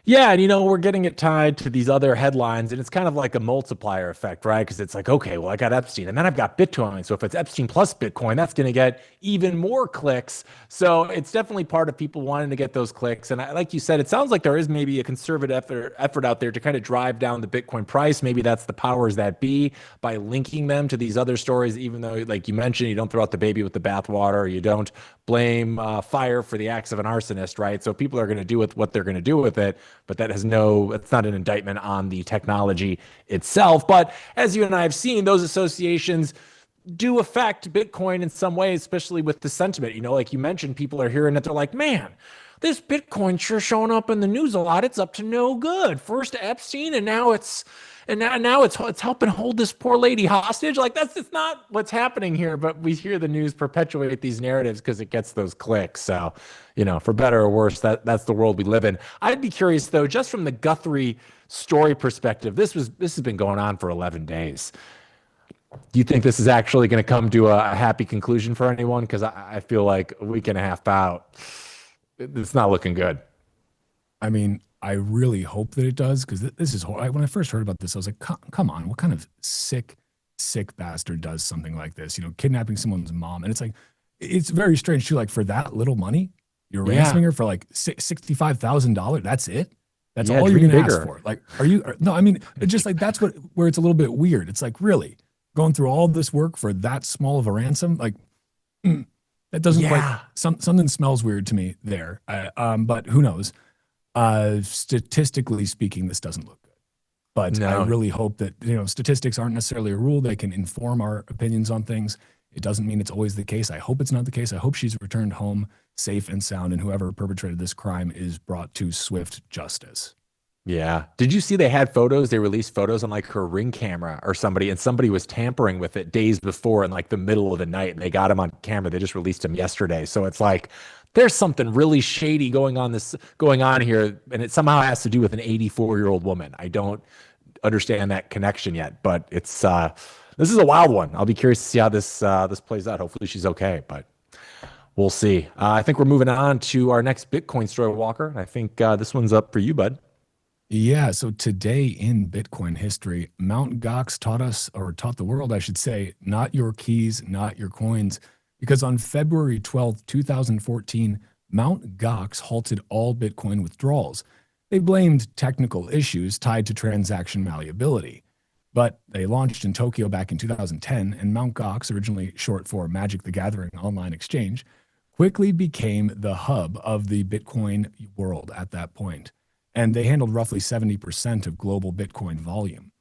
Yeah, and we're getting it tied to these other headlines, and it's kind of like a multiplier effect, right? Because it's like, okay, well, I got Epstein, and then I've got Bitcoin. So if it's Epstein plus Bitcoin, that's going to get even more clicks. So it's definitely part of people wanting to get those clicks. And like you said, it sounds like there is maybe a conservative effort out there to kind of drive down the Bitcoin price. Maybe that's the powers that be by linking them to these other stories, even though, like you mentioned, you don't throw out the baby with the bathwater, or you don't blame fire for the acts of an arsonist, right? So people are going to do with what they're going to do with it. But it's not an indictment on the technology itself. But as you and I have seen, those associations do affect Bitcoin in some way, especially with the sentiment. Like you mentioned, people are hearing it. They're like, man, this Bitcoin sure showing up in the news a lot. It's up to no good. First Epstein, and now it's helping hold this poor lady hostage. Like, that's just not what's happening here. But we hear the news perpetuate these narratives because it gets those clicks. So, for better or worse, that's the world we live in. I'd be curious though, just from the Guthrie story perspective, this has been going on for 11 days. Do you think this is actually going to come to a happy conclusion for anyone? Because I feel like a week and a half out, it's not looking good. I mean, I really hope that it does, because this is horrible. When I first heard about this, I was like, come on, what kind of sick bastard does something like this? Kidnapping someone's mom. And it's like, it's very strange too. Like, for that little money, you're ransoming her for like $65,000. That's it. That's all you're going to ask for. Like, no, I mean, it's just like, that's where it's a little bit weird. It's like, really going through all this work for that small of a ransom? Like, that doesn't quite, something smells weird to me there. But who knows? Statistically speaking, this doesn't look good. But I really hope that, statistics aren't necessarily a rule. They can inform our opinions on things. It doesn't mean it's always the case. I hope it's not the case. I hope she's returned home safe and sound, and whoever perpetrated this crime is brought to swift justice. Yeah. Did you see they had photos? They released photos on like her Ring camera or somebody, and somebody was tampering with it days before in like the middle of the night, and they got him on camera. They just released him yesterday. So it's like, there's something really shady going on here, and it somehow has to do with an 84-year-old woman. I don't understand that connection yet, but it's this is a wild one. I'll be curious to see how this plays out. Hopefully she's okay, but we'll see. I think we're moving on to our next Bitcoin story, Walker. I think this one's up for you, bud. Yeah, so today in Bitcoin history, Mt. Gox taught us, or taught the world, I should say, not your keys, not your coins, because on February 12th, 2014, Mt. Gox halted all Bitcoin withdrawals. They blamed technical issues tied to transaction malleability. But they launched in Tokyo back in 2010, and Mt. Gox, originally short for Magic the Gathering Online Exchange, quickly became the hub of the Bitcoin world at that point. And they handled roughly 70% of global Bitcoin volume.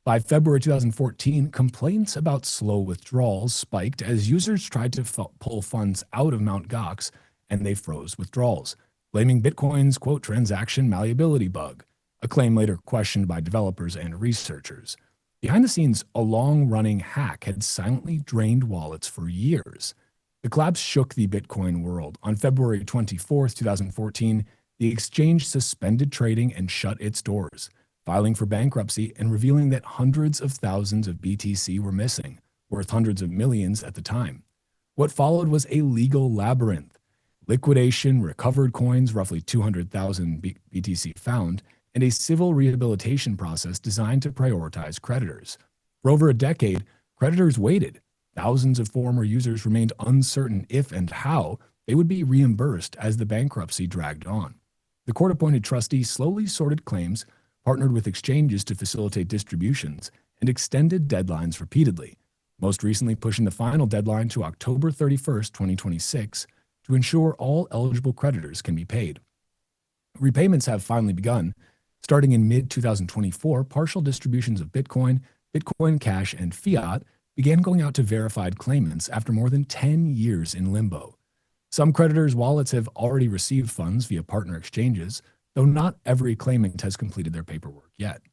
By February 2014, complaints about slow withdrawals spiked as users tried to pull funds out of Mt. Gox, and they froze withdrawals, blaming Bitcoin's, quote, transaction malleability bug, a claim later questioned by developers and researchers. Behind the scenes, a long-running hack had silently drained wallets for years. The collapse shook the Bitcoin world. On February 24th, 2014, the exchange suspended trading and shut its doors, filing for bankruptcy and revealing that hundreds of thousands of BTC were missing, worth hundreds of millions at the time. What followed was a legal labyrinth. Liquidation, recovered coins, roughly 200,000 BTC found, and a civil rehabilitation process designed to prioritize creditors. For over a decade, creditors waited. Thousands of former users remained uncertain if and how they would be reimbursed as the bankruptcy dragged on. The court-appointed trustee slowly sorted claims, partnered with exchanges to facilitate distributions, and extended deadlines repeatedly, most recently pushing the final deadline to October 31st, 2026, to ensure all eligible creditors can be paid. Repayments have finally begun. Starting in mid-2024, partial distributions of Bitcoin, Bitcoin Cash, and fiat began going out to verified claimants after more than 10 years in limbo. Some creditors' wallets have already received funds via partner exchanges, though not every claimant has completed their paperwork yet,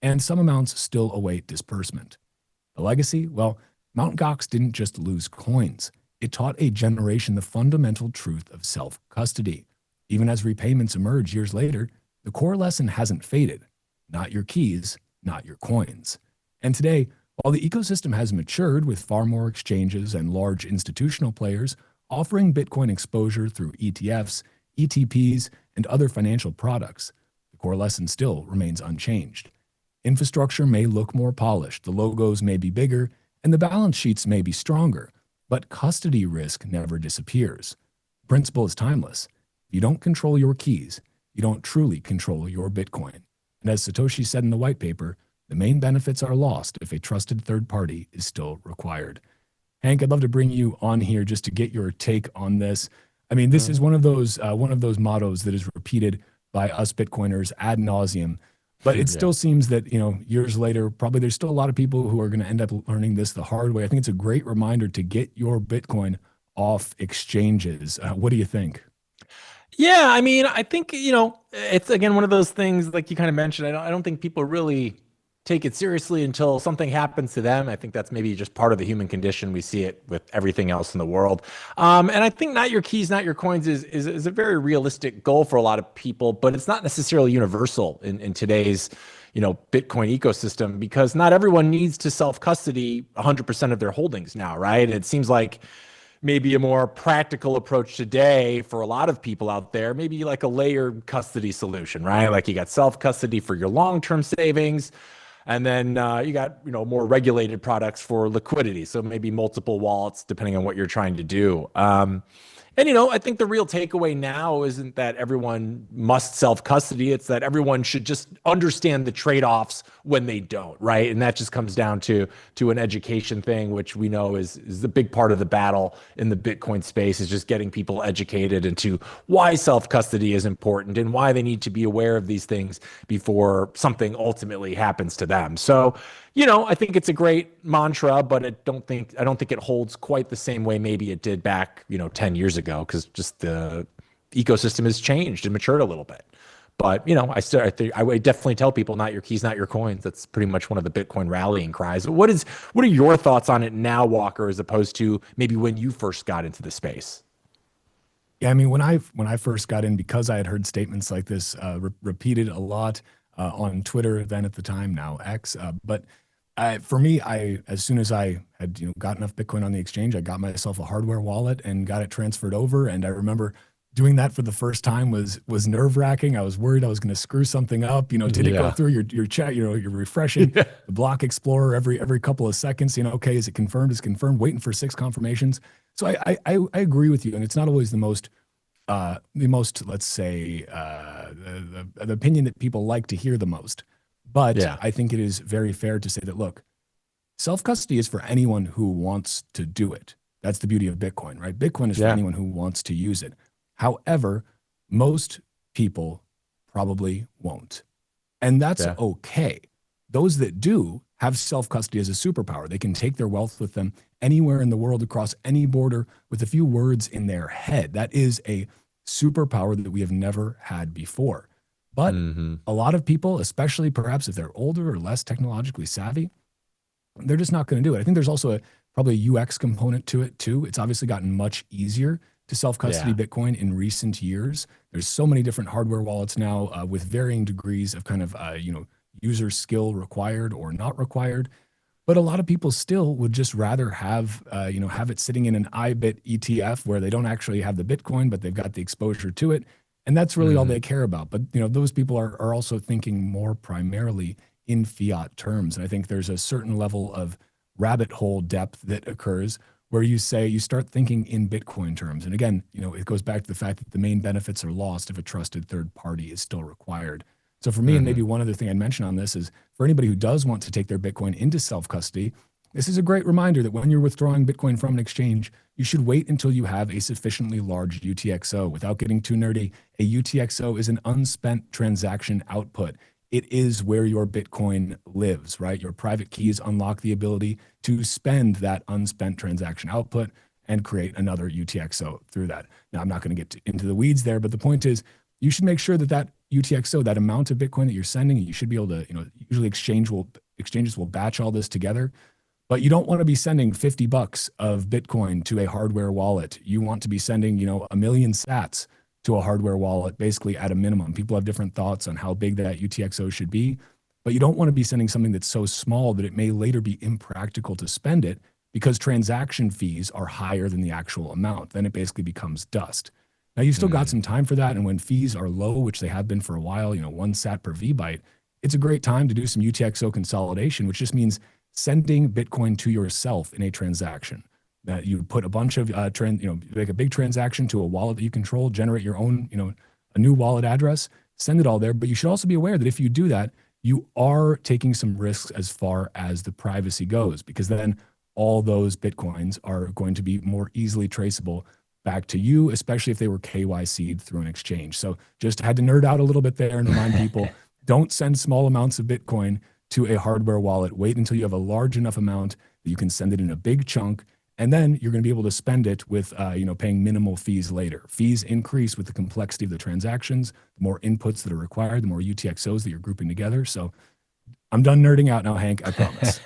and some amounts still await disbursement. The legacy? Well, Mt. Gox didn't just lose coins. It taught a generation the fundamental truth of self-custody. Even as repayments emerge years later, the core lesson hasn't faded. Not your keys, not your coins. And today, while the ecosystem has matured with far more exchanges and large institutional players offering Bitcoin exposure through ETFs, ETPs, and other financial products, the core lesson still remains unchanged. Infrastructure may look more polished, the logos may be bigger, and the balance sheets may be stronger, but custody risk never disappears. The principle is timeless. If you don't control your keys, you don't truly control your Bitcoin. And as Satoshi said in the white paper, the main benefits are lost if a trusted third party is still required. Hank, I'd love to bring you on here just to get your take on this. I mean, this is one of those mottos that is repeated by us Bitcoiners ad nauseum. But it still seems that, years later, probably there's still a lot of people who are going to end up learning this the hard way. I think it's a great reminder to get your Bitcoin off exchanges. What do you think? Yeah, I mean, I think, it's, again, one of those things like you kind of mentioned. I don't think people really take it seriously until something happens to them. I think that's maybe just part of the human condition. We see it with everything else in the world. And I think not your keys, not your coins is a very realistic goal for a lot of people, but it's not necessarily universal in today's, Bitcoin ecosystem, because not everyone needs to self-custody 100% of their holdings now, right? It seems like maybe a more practical approach today for a lot of people out there, maybe like a layered custody solution, right? Like you got self-custody for your long-term savings, and then you got, more regulated products for liquidity. So maybe multiple wallets, depending on what you're trying to do. And, I think the real takeaway now isn't that everyone must self-custody. It's that everyone should just understand the trade-offs when they don't, right? And that just comes down to an education thing, which we know is a big part of the battle in the Bitcoin space, is just getting people educated into why self-custody is important and why they need to be aware of these things before something ultimately happens to them. So, I think it's a great mantra, but I don't think it holds quite the same way maybe it did back, 10 years ago, because just the ecosystem has changed and matured a little bit. But, I would definitely tell people, not your keys, not your coins. That's pretty much one of the Bitcoin rallying cries. What are your thoughts on it now, Walker, as opposed to maybe when you first got into the space? Yeah, I mean, when I first got in, because I had heard statements like this repeated a lot on Twitter, then at the time, now X, but for me, as soon as I had got enough Bitcoin on the exchange, I got myself a hardware wallet and got it transferred over. And I remember doing that for the first time was nerve-wracking. I was worried I was going to screw something up. Did it go through your chat? You're refreshing the block explorer every couple of seconds. Okay, is it confirmed? Is it confirmed? Waiting for 6 confirmations. So I agree with you, and it's not always the most let's say the opinion that people like to hear the most. But I think it is very fair to say that, look, self-custody is for anyone who wants to do it. That's the beauty of Bitcoin, right? Bitcoin is for anyone who wants to use it. However, most people probably won't. And that's okay. Those that do have self-custody as a superpower. They can take their wealth with them anywhere in the world, across any border, with a few words in their head. That is a superpower that we have never had before. But a lot of people, especially perhaps if they're older or less technologically savvy, they're just not going to do it. I think there's also probably a UX component to it too. It's obviously gotten much easier to self-custody Bitcoin in recent years. There's so many different hardware wallets now with varying degrees of kind of, user skill required or not required. But a lot of people still would just rather have it sitting in an IBIT ETF where they don't actually have the Bitcoin, but they've got the exposure to it. And that's really all they care about. But, those people are also thinking more primarily in fiat terms. And I think there's a certain level of rabbit hole depth that occurs where you start thinking in Bitcoin terms. And again, it goes back to the fact that the main benefits are lost if a trusted third party is still required. So for me, and maybe one other thing I'd mention on this is for anybody who does want to take their Bitcoin into self-custody, this is a great reminder that when you're withdrawing Bitcoin from an exchange, you should wait until you have a sufficiently large UTXO. Without getting too nerdy, a UTXO is an unspent transaction output. It is where your Bitcoin lives, right? Your private keys unlock the ability to spend that unspent transaction output and create another UTXO through that. Now, I'm not going to get into the weeds there, but the point is you should make sure that UTXO, that amount of Bitcoin that you're sending, you should be able to, usually exchanges will batch all this together, but you don't want to be sending $50 of Bitcoin to a hardware wallet. You want to be sending, 1 million sats to a hardware wallet, basically at a minimum. People have different thoughts on how big that UTXO should be, but you don't want to be sending something that's so small that it may later be impractical to spend it because transaction fees are higher than the actual amount. Then it basically becomes dust. Now, you still got some time for that, and when fees are low, which they have been for a while, 1 sat per VByte, it's a great time to do some UTXO consolidation, which just means sending Bitcoin to yourself in a transaction. That you put a bunch of, make a big transaction to a wallet that you control, generate your own, a new wallet address, send it all there. But you should also be aware that if you do that, you are taking some risks as far as the privacy goes, because then all those Bitcoins are going to be more easily traceable back to you, especially if they were KYC'd through an exchange. So just had to nerd out a little bit there and remind people, don't send small amounts of Bitcoin to a hardware wallet. Wait until you have a large enough amount that you can send it in a big chunk. And then you're going to be able to spend it with, paying minimal fees later. Fees increase with the complexity of the transactions. The more inputs that are required, the more UTXOs that you're grouping together. So I'm done nerding out now, Hank, I promise.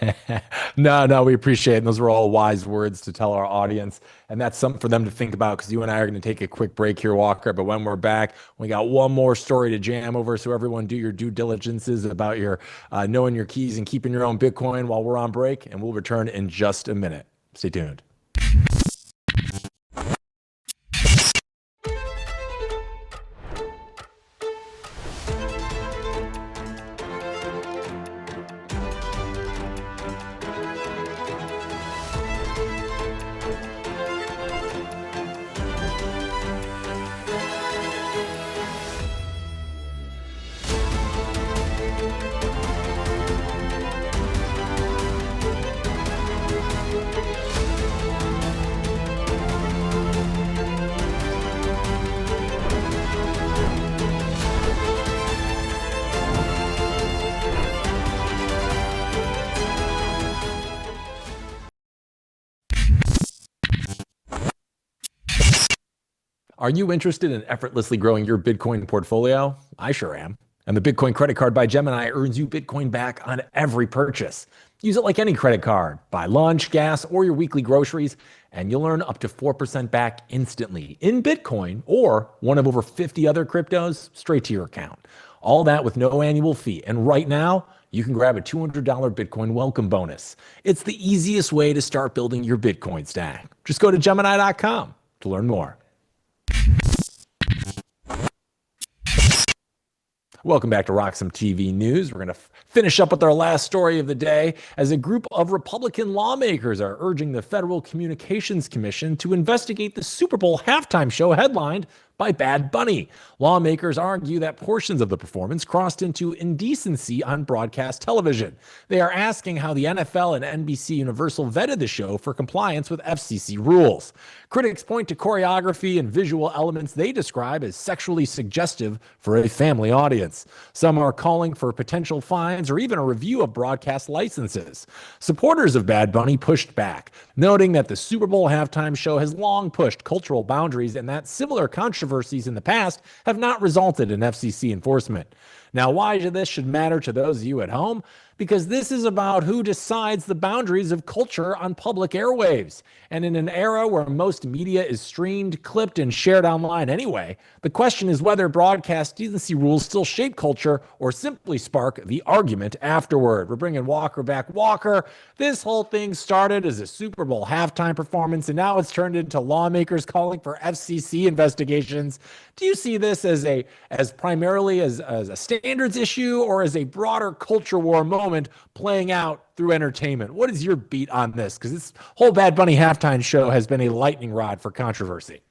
No, we appreciate it. And those were all wise words to tell our audience. And that's something for them to think about because you and I are going to take a quick break here, Walker. But when we're back, we got one more story to jam over. So everyone do your due diligences about your knowing your keys and keeping your own Bitcoin while we're on break. And we'll return in just a minute. Stay tuned. Are you interested in effortlessly growing your Bitcoin portfolio? I sure am. And the Bitcoin credit card by Gemini earns you Bitcoin back on every purchase. Use it like any credit card. Buy lunch, gas, or your weekly groceries, and you'll earn up to 4% back instantly in Bitcoin or one of over 50 other cryptos straight to your account. All that with no annual fee. And right now, you can grab a $200 Bitcoin welcome bonus. It's the easiest way to start building your Bitcoin stack. Just go to Gemini.com to learn more. Welcome back to Roxom TV News. We're going to finish up with our last story of the day as a group of Republican lawmakers are urging the Federal Communications Commission to investigate the Super Bowl halftime show headlined by Bad Bunny. Lawmakers argue that portions of the performance crossed into indecency on broadcast television. They are asking how the NFL and NBC Universal vetted the show for compliance with FCC rules. Critics point to choreography and visual elements they describe as sexually suggestive for a family audience. Some are calling for potential fines or even a review of broadcast licenses. Supporters of Bad Bunny pushed back, noting that the Super Bowl halftime show has long pushed cultural boundaries and that similar controversies in the past have not resulted in FCC enforcement. Now, why this should matter to those of you at home? Because this is about who decides the boundaries of culture on public airwaves. And in an era where most media is streamed, clipped, and shared online anyway, the question is whether broadcast decency rules still shape culture or simply spark the argument afterward. We're bringing Walker back. Walker, this whole thing started as a Super Bowl halftime performance, and now it's turned into lawmakers calling for FCC investigations. Do you see this as primarily as a standards issue or as a broader culture war moment playing out through entertainment? What is your beat on this? Because this whole Bad Bunny halftime show has been a lightning rod for controversy.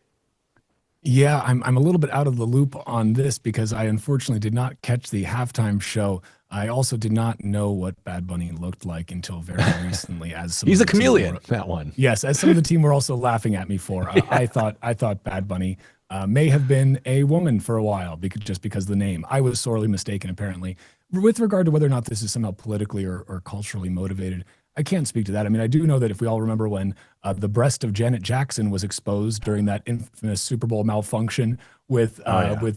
Yeah, I'm a little bit out of the loop on this because I unfortunately did not catch the halftime show. I also did not know what Bad Bunny looked like until very recently. As he's a chameleon, that one. Yes, as some of the team were also laughing at me for. I thought Bad Bunny may have been a woman for a while just because of the name. I was sorely mistaken, apparently. With regard to whether or not this is somehow politically or culturally motivated, I can't speak to that. I mean, I do know that if we all remember when the breast of Janet Jackson was exposed during that infamous Super Bowl malfunction with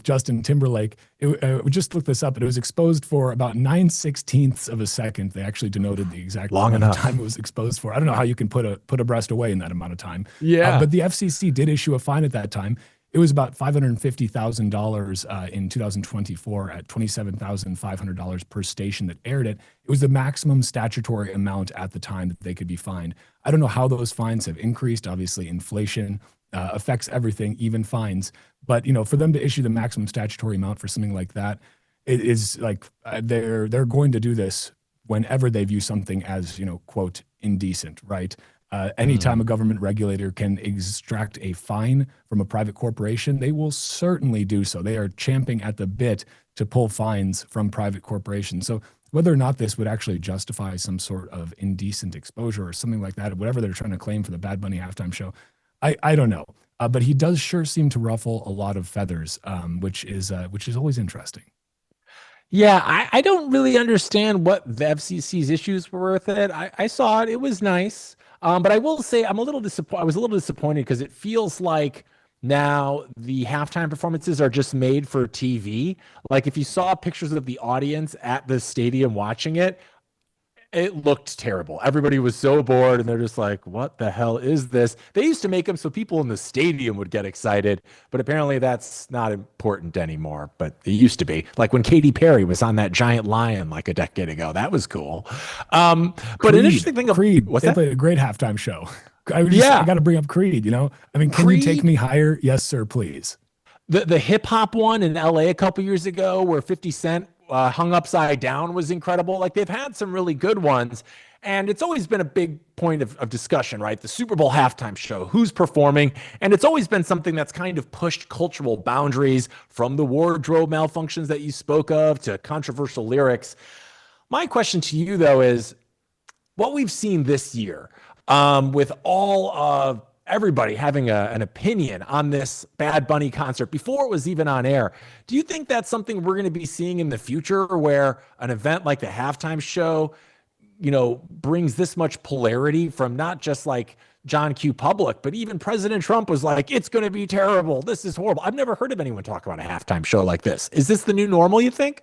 Justin Timberlake, we just looked this up, and it was exposed for about 9/16 of a second. They actually denoted the exact amount of time it was exposed for. I don't know how you can put a breast away in that amount of time. Yeah. But the FCC did issue a fine at that time. It was about $550,000 in 2024 at $27,500 per station that aired it. It was the maximum statutory amount at the time that they could be fined. I don't know how those fines have increased. Obviously, inflation affects everything, even fines. But for them to issue the maximum statutory amount for something like that, it is like they're going to do this whenever they view something as quote indecent, right? Anytime a government regulator can extract a fine from a private corporation, they will certainly do so. They are champing at the bit to pull fines from private corporations. So whether or not this would actually justify some sort of indecent exposure or something like that, whatever they're trying to claim for the Bad Bunny halftime show, I don't know. But he does sure seem to ruffle a lot of feathers, which is always interesting. Yeah, I don't really understand what the FCC's issues were with it. I saw it. It was nice. But I will say I was a little disappointed because it feels like now the halftime performances are just made for TV. Like if you saw pictures of the audience at the stadium watching it, it looked terrible. Everybody was so bored and they're just like, what the hell is this? They used to make them so people in the stadium would get excited, but apparently that's not important anymore, but it used to be. Like when Katy Perry was on that giant lion like a decade ago. That was cool. But an interesting thing of Creed, what's they that? played a great halftime show. I got to bring up Creed, I mean, can you take me higher? Yes, sir, please. The hip hop one in LA a couple years ago where 50 Cent hung upside down was incredible. Like they've had some really good ones, and it's always been a big point of discussion, right? The Super Bowl halftime show, who's performing, and it's always been something that's kind of pushed cultural boundaries, from the wardrobe malfunctions that you spoke of to controversial lyrics. My question to you though is what we've seen this year, with all of everybody having an opinion on this Bad Bunny concert before it was even on air. Do you think that's something we're going to be seeing in the future, where an event like the halftime show, brings this much polarity from not just like John Q. Public, but even President Trump was like, it's going to be terrible. This is horrible. I've never heard of anyone talk about a halftime show like this. Is this the new normal, you think?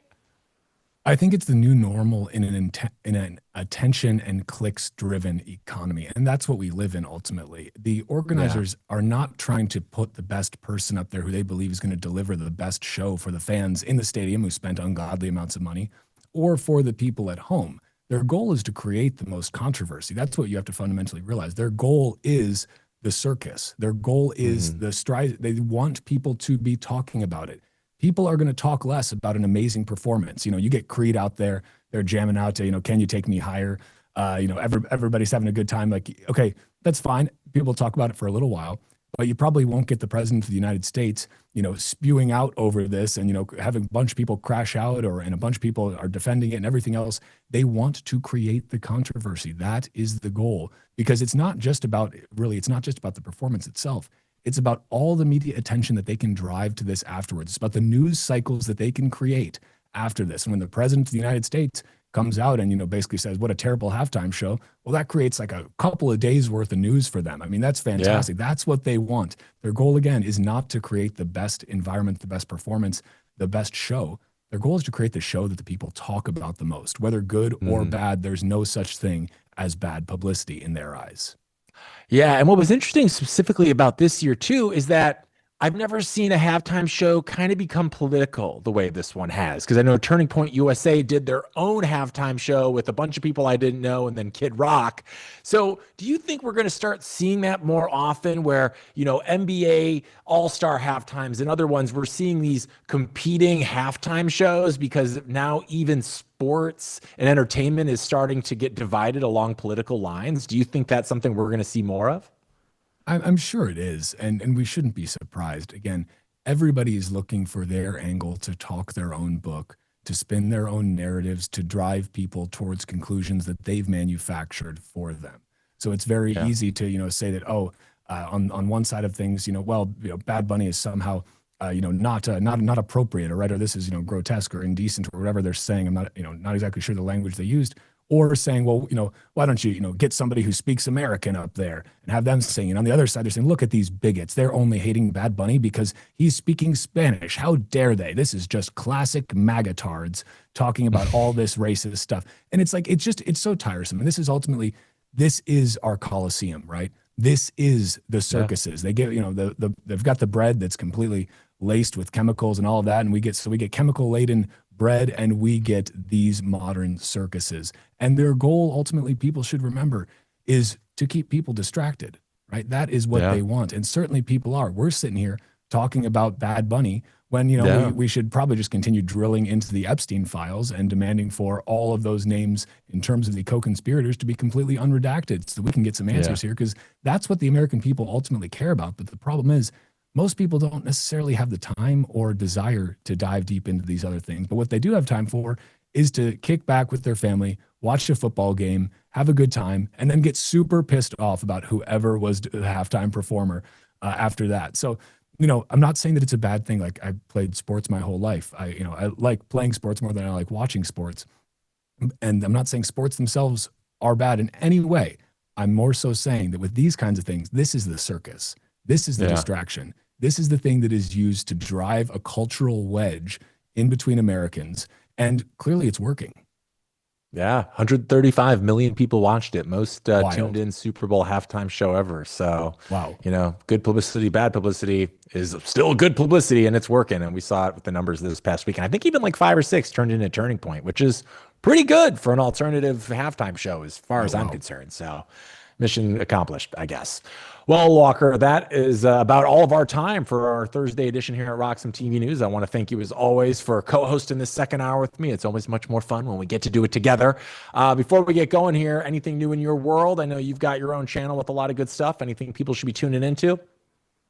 I think it's the new normal in an attention and clicks-driven economy, and that's what we live in ultimately. The organizers are not trying to put the best person up there who they believe is going to deliver the best show for the fans in the stadium who spent ungodly amounts of money, or for the people at home. Their goal is to create the most controversy. That's what you have to fundamentally realize. Their goal is the circus. Their goal is the stride. They want people to be talking about it. people are going to talk less about an amazing performance. You get Creed out there, they're jamming out to, can you take me higher? Everybody's having a good time. Like, okay, that's fine. People talk about it for a little while, but you probably won't get the president of the United States, spewing out over this and, having a bunch of people crash out and a bunch of people are defending it and everything else. They want to create the controversy. That is the goal, because it's not just about the performance itself. It's about all the media attention that they can drive to this afterwards. It's about the news cycles that they can create after this. And when the president of the United States comes out and, basically says, what a terrible halftime show, well, that creates like a couple of days worth of news for them. I mean, that's fantastic. Yeah. That's what they want. Their goal, again, is not to create the best environment, the best performance, the best show. Their goal is to create the show that the people talk about the most. Whether good or bad, there's no such thing as bad publicity in their eyes. Yeah, and what was interesting specifically about this year too is that I've never seen a halftime show kind of become political the way this one has, because I know Turning Point USA did their own halftime show with a bunch of people I didn't know and then Kid Rock. So do you think we're going to start seeing that more often where, NBA All-Star halftimes and other ones, we're seeing these competing halftime shows because now even sports and entertainment is starting to get divided along political lines? Do you think that's something we're going to see more of? I'm sure it is, and we shouldn't be surprised. Again, everybody is looking for their angle to talk their own book, to spin their own narratives, to drive people towards conclusions that they've manufactured for them. So it's very easy to, say that, on one side of things, Bad Bunny is somehow, not appropriate, or right, or this is, grotesque or indecent or whatever they're saying. I'm not exactly sure the language they used. Or saying, well, why don't you, get somebody who speaks American up there and have them sing? And on the other side, they're saying, look at these bigots. They're only hating Bad Bunny because he's speaking Spanish. How dare they? This is just classic magatards talking about all this racist stuff. And it's like, it's so tiresome. And this is our Coliseum, right? This is the circuses. They get, they've got the bread that's completely laced with chemicals and all of that. And we get chemical laden bread, and we get these modern circuses. And their goal, ultimately, people should remember, is to keep people distracted, right? That is what they want. And certainly people are. We're sitting here talking about Bad Bunny when, we should probably just continue drilling into the Epstein files and demanding for all of those names in terms of the co-conspirators to be completely unredacted so we can get some answers here, because that's what the American people ultimately care about. But the problem is, most people don't necessarily have the time or desire to dive deep into these other things. But what they do have time for is to kick back with their family, watch a football game, have a good time, and then get super pissed off about whoever was the halftime performer after that. So, I'm not saying that it's a bad thing. Like, I played sports my whole life. I like playing sports more than I like watching sports. And I'm not saying sports themselves are bad in any way. I'm more so saying that with these kinds of things, this is the circus. This is the distraction. This is the thing that is used to drive a cultural wedge in between Americans. And clearly it's working. Yeah, 135 million people watched it. Most tuned in Super Bowl halftime show ever. So, wow. Good publicity, bad publicity is still good publicity, and it's working. And we saw it with the numbers this past week. And I think even like 5 or 6 turned into Turning Point, which is pretty good for an alternative halftime show as far as I'm concerned. So, mission accomplished, I guess. Well, Walker, that is about all of our time for our Thursday edition here at RoxomTV News. I want to thank you, as always, for co-hosting this second hour with me. It's always much more fun when we get to do it together. Before we get going here, anything new in your world? I know you've got your own channel with a lot of good stuff. Anything people should be tuning into?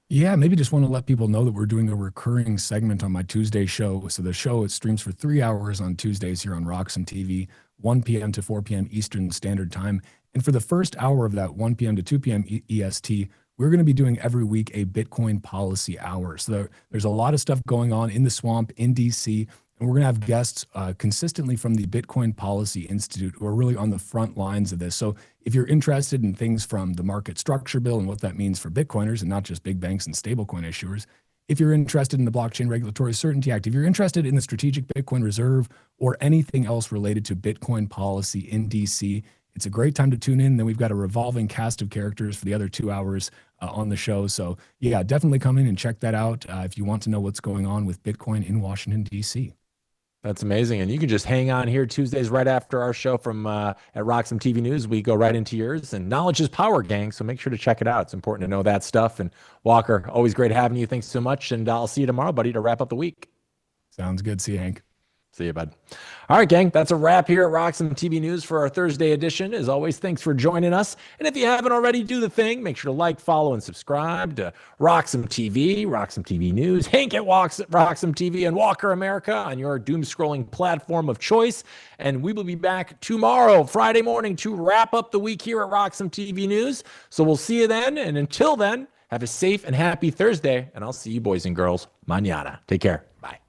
Yeah, maybe just want to let people know that we're doing a recurring segment on my Tuesday show. So the show, it streams for 3 hours on Tuesdays here on RoxomTV, 1 p.m. to 4 p.m. Eastern Standard Time. And for the first hour of that, 1 p.m. to 2 p.m. EST, we're going to be doing every week a Bitcoin policy hour. So there's a lot of stuff going on in the swamp in DC, and we're going to have guests consistently from the Bitcoin Policy Institute who are really on the front lines of this. So if you're interested in things from the market structure bill and what that means for Bitcoiners and not just big banks and stablecoin issuers, if you're interested in the Blockchain Regulatory Certainty Act, if you're interested in the Strategic Bitcoin Reserve or anything else related to Bitcoin policy in DC, it's a great time to tune in. Then we've got a revolving cast of characters for the other 2 hours on the show. So yeah, definitely come in and check that out if you want to know what's going on with Bitcoin in Washington, D.C. That's amazing. And you can just hang on here Tuesdays right after our show from at RoxomTV News. We go right into yours. And knowledge is power, gang. So make sure to check it out. It's important to know that stuff. And Walker, always great having you. Thanks so much. And I'll see you tomorrow, buddy, to wrap up the week. Sounds good. See you, Hank. See you, bud. All right, gang, that's a wrap here at Roxom TV News for our Thursday edition. As always, thanks for joining us. And if you haven't already, do the thing. Make sure to like, follow, and subscribe to Roxom TV, Roxom TV News, Hank at Roxom TV, and Walker America on your doom-scrolling platform of choice. And we will be back tomorrow, Friday morning, to wrap up the week here at Roxom TV News. So we'll see you then. And until then, have a safe and happy Thursday. And I'll see you boys and girls mañana. Take care. Bye.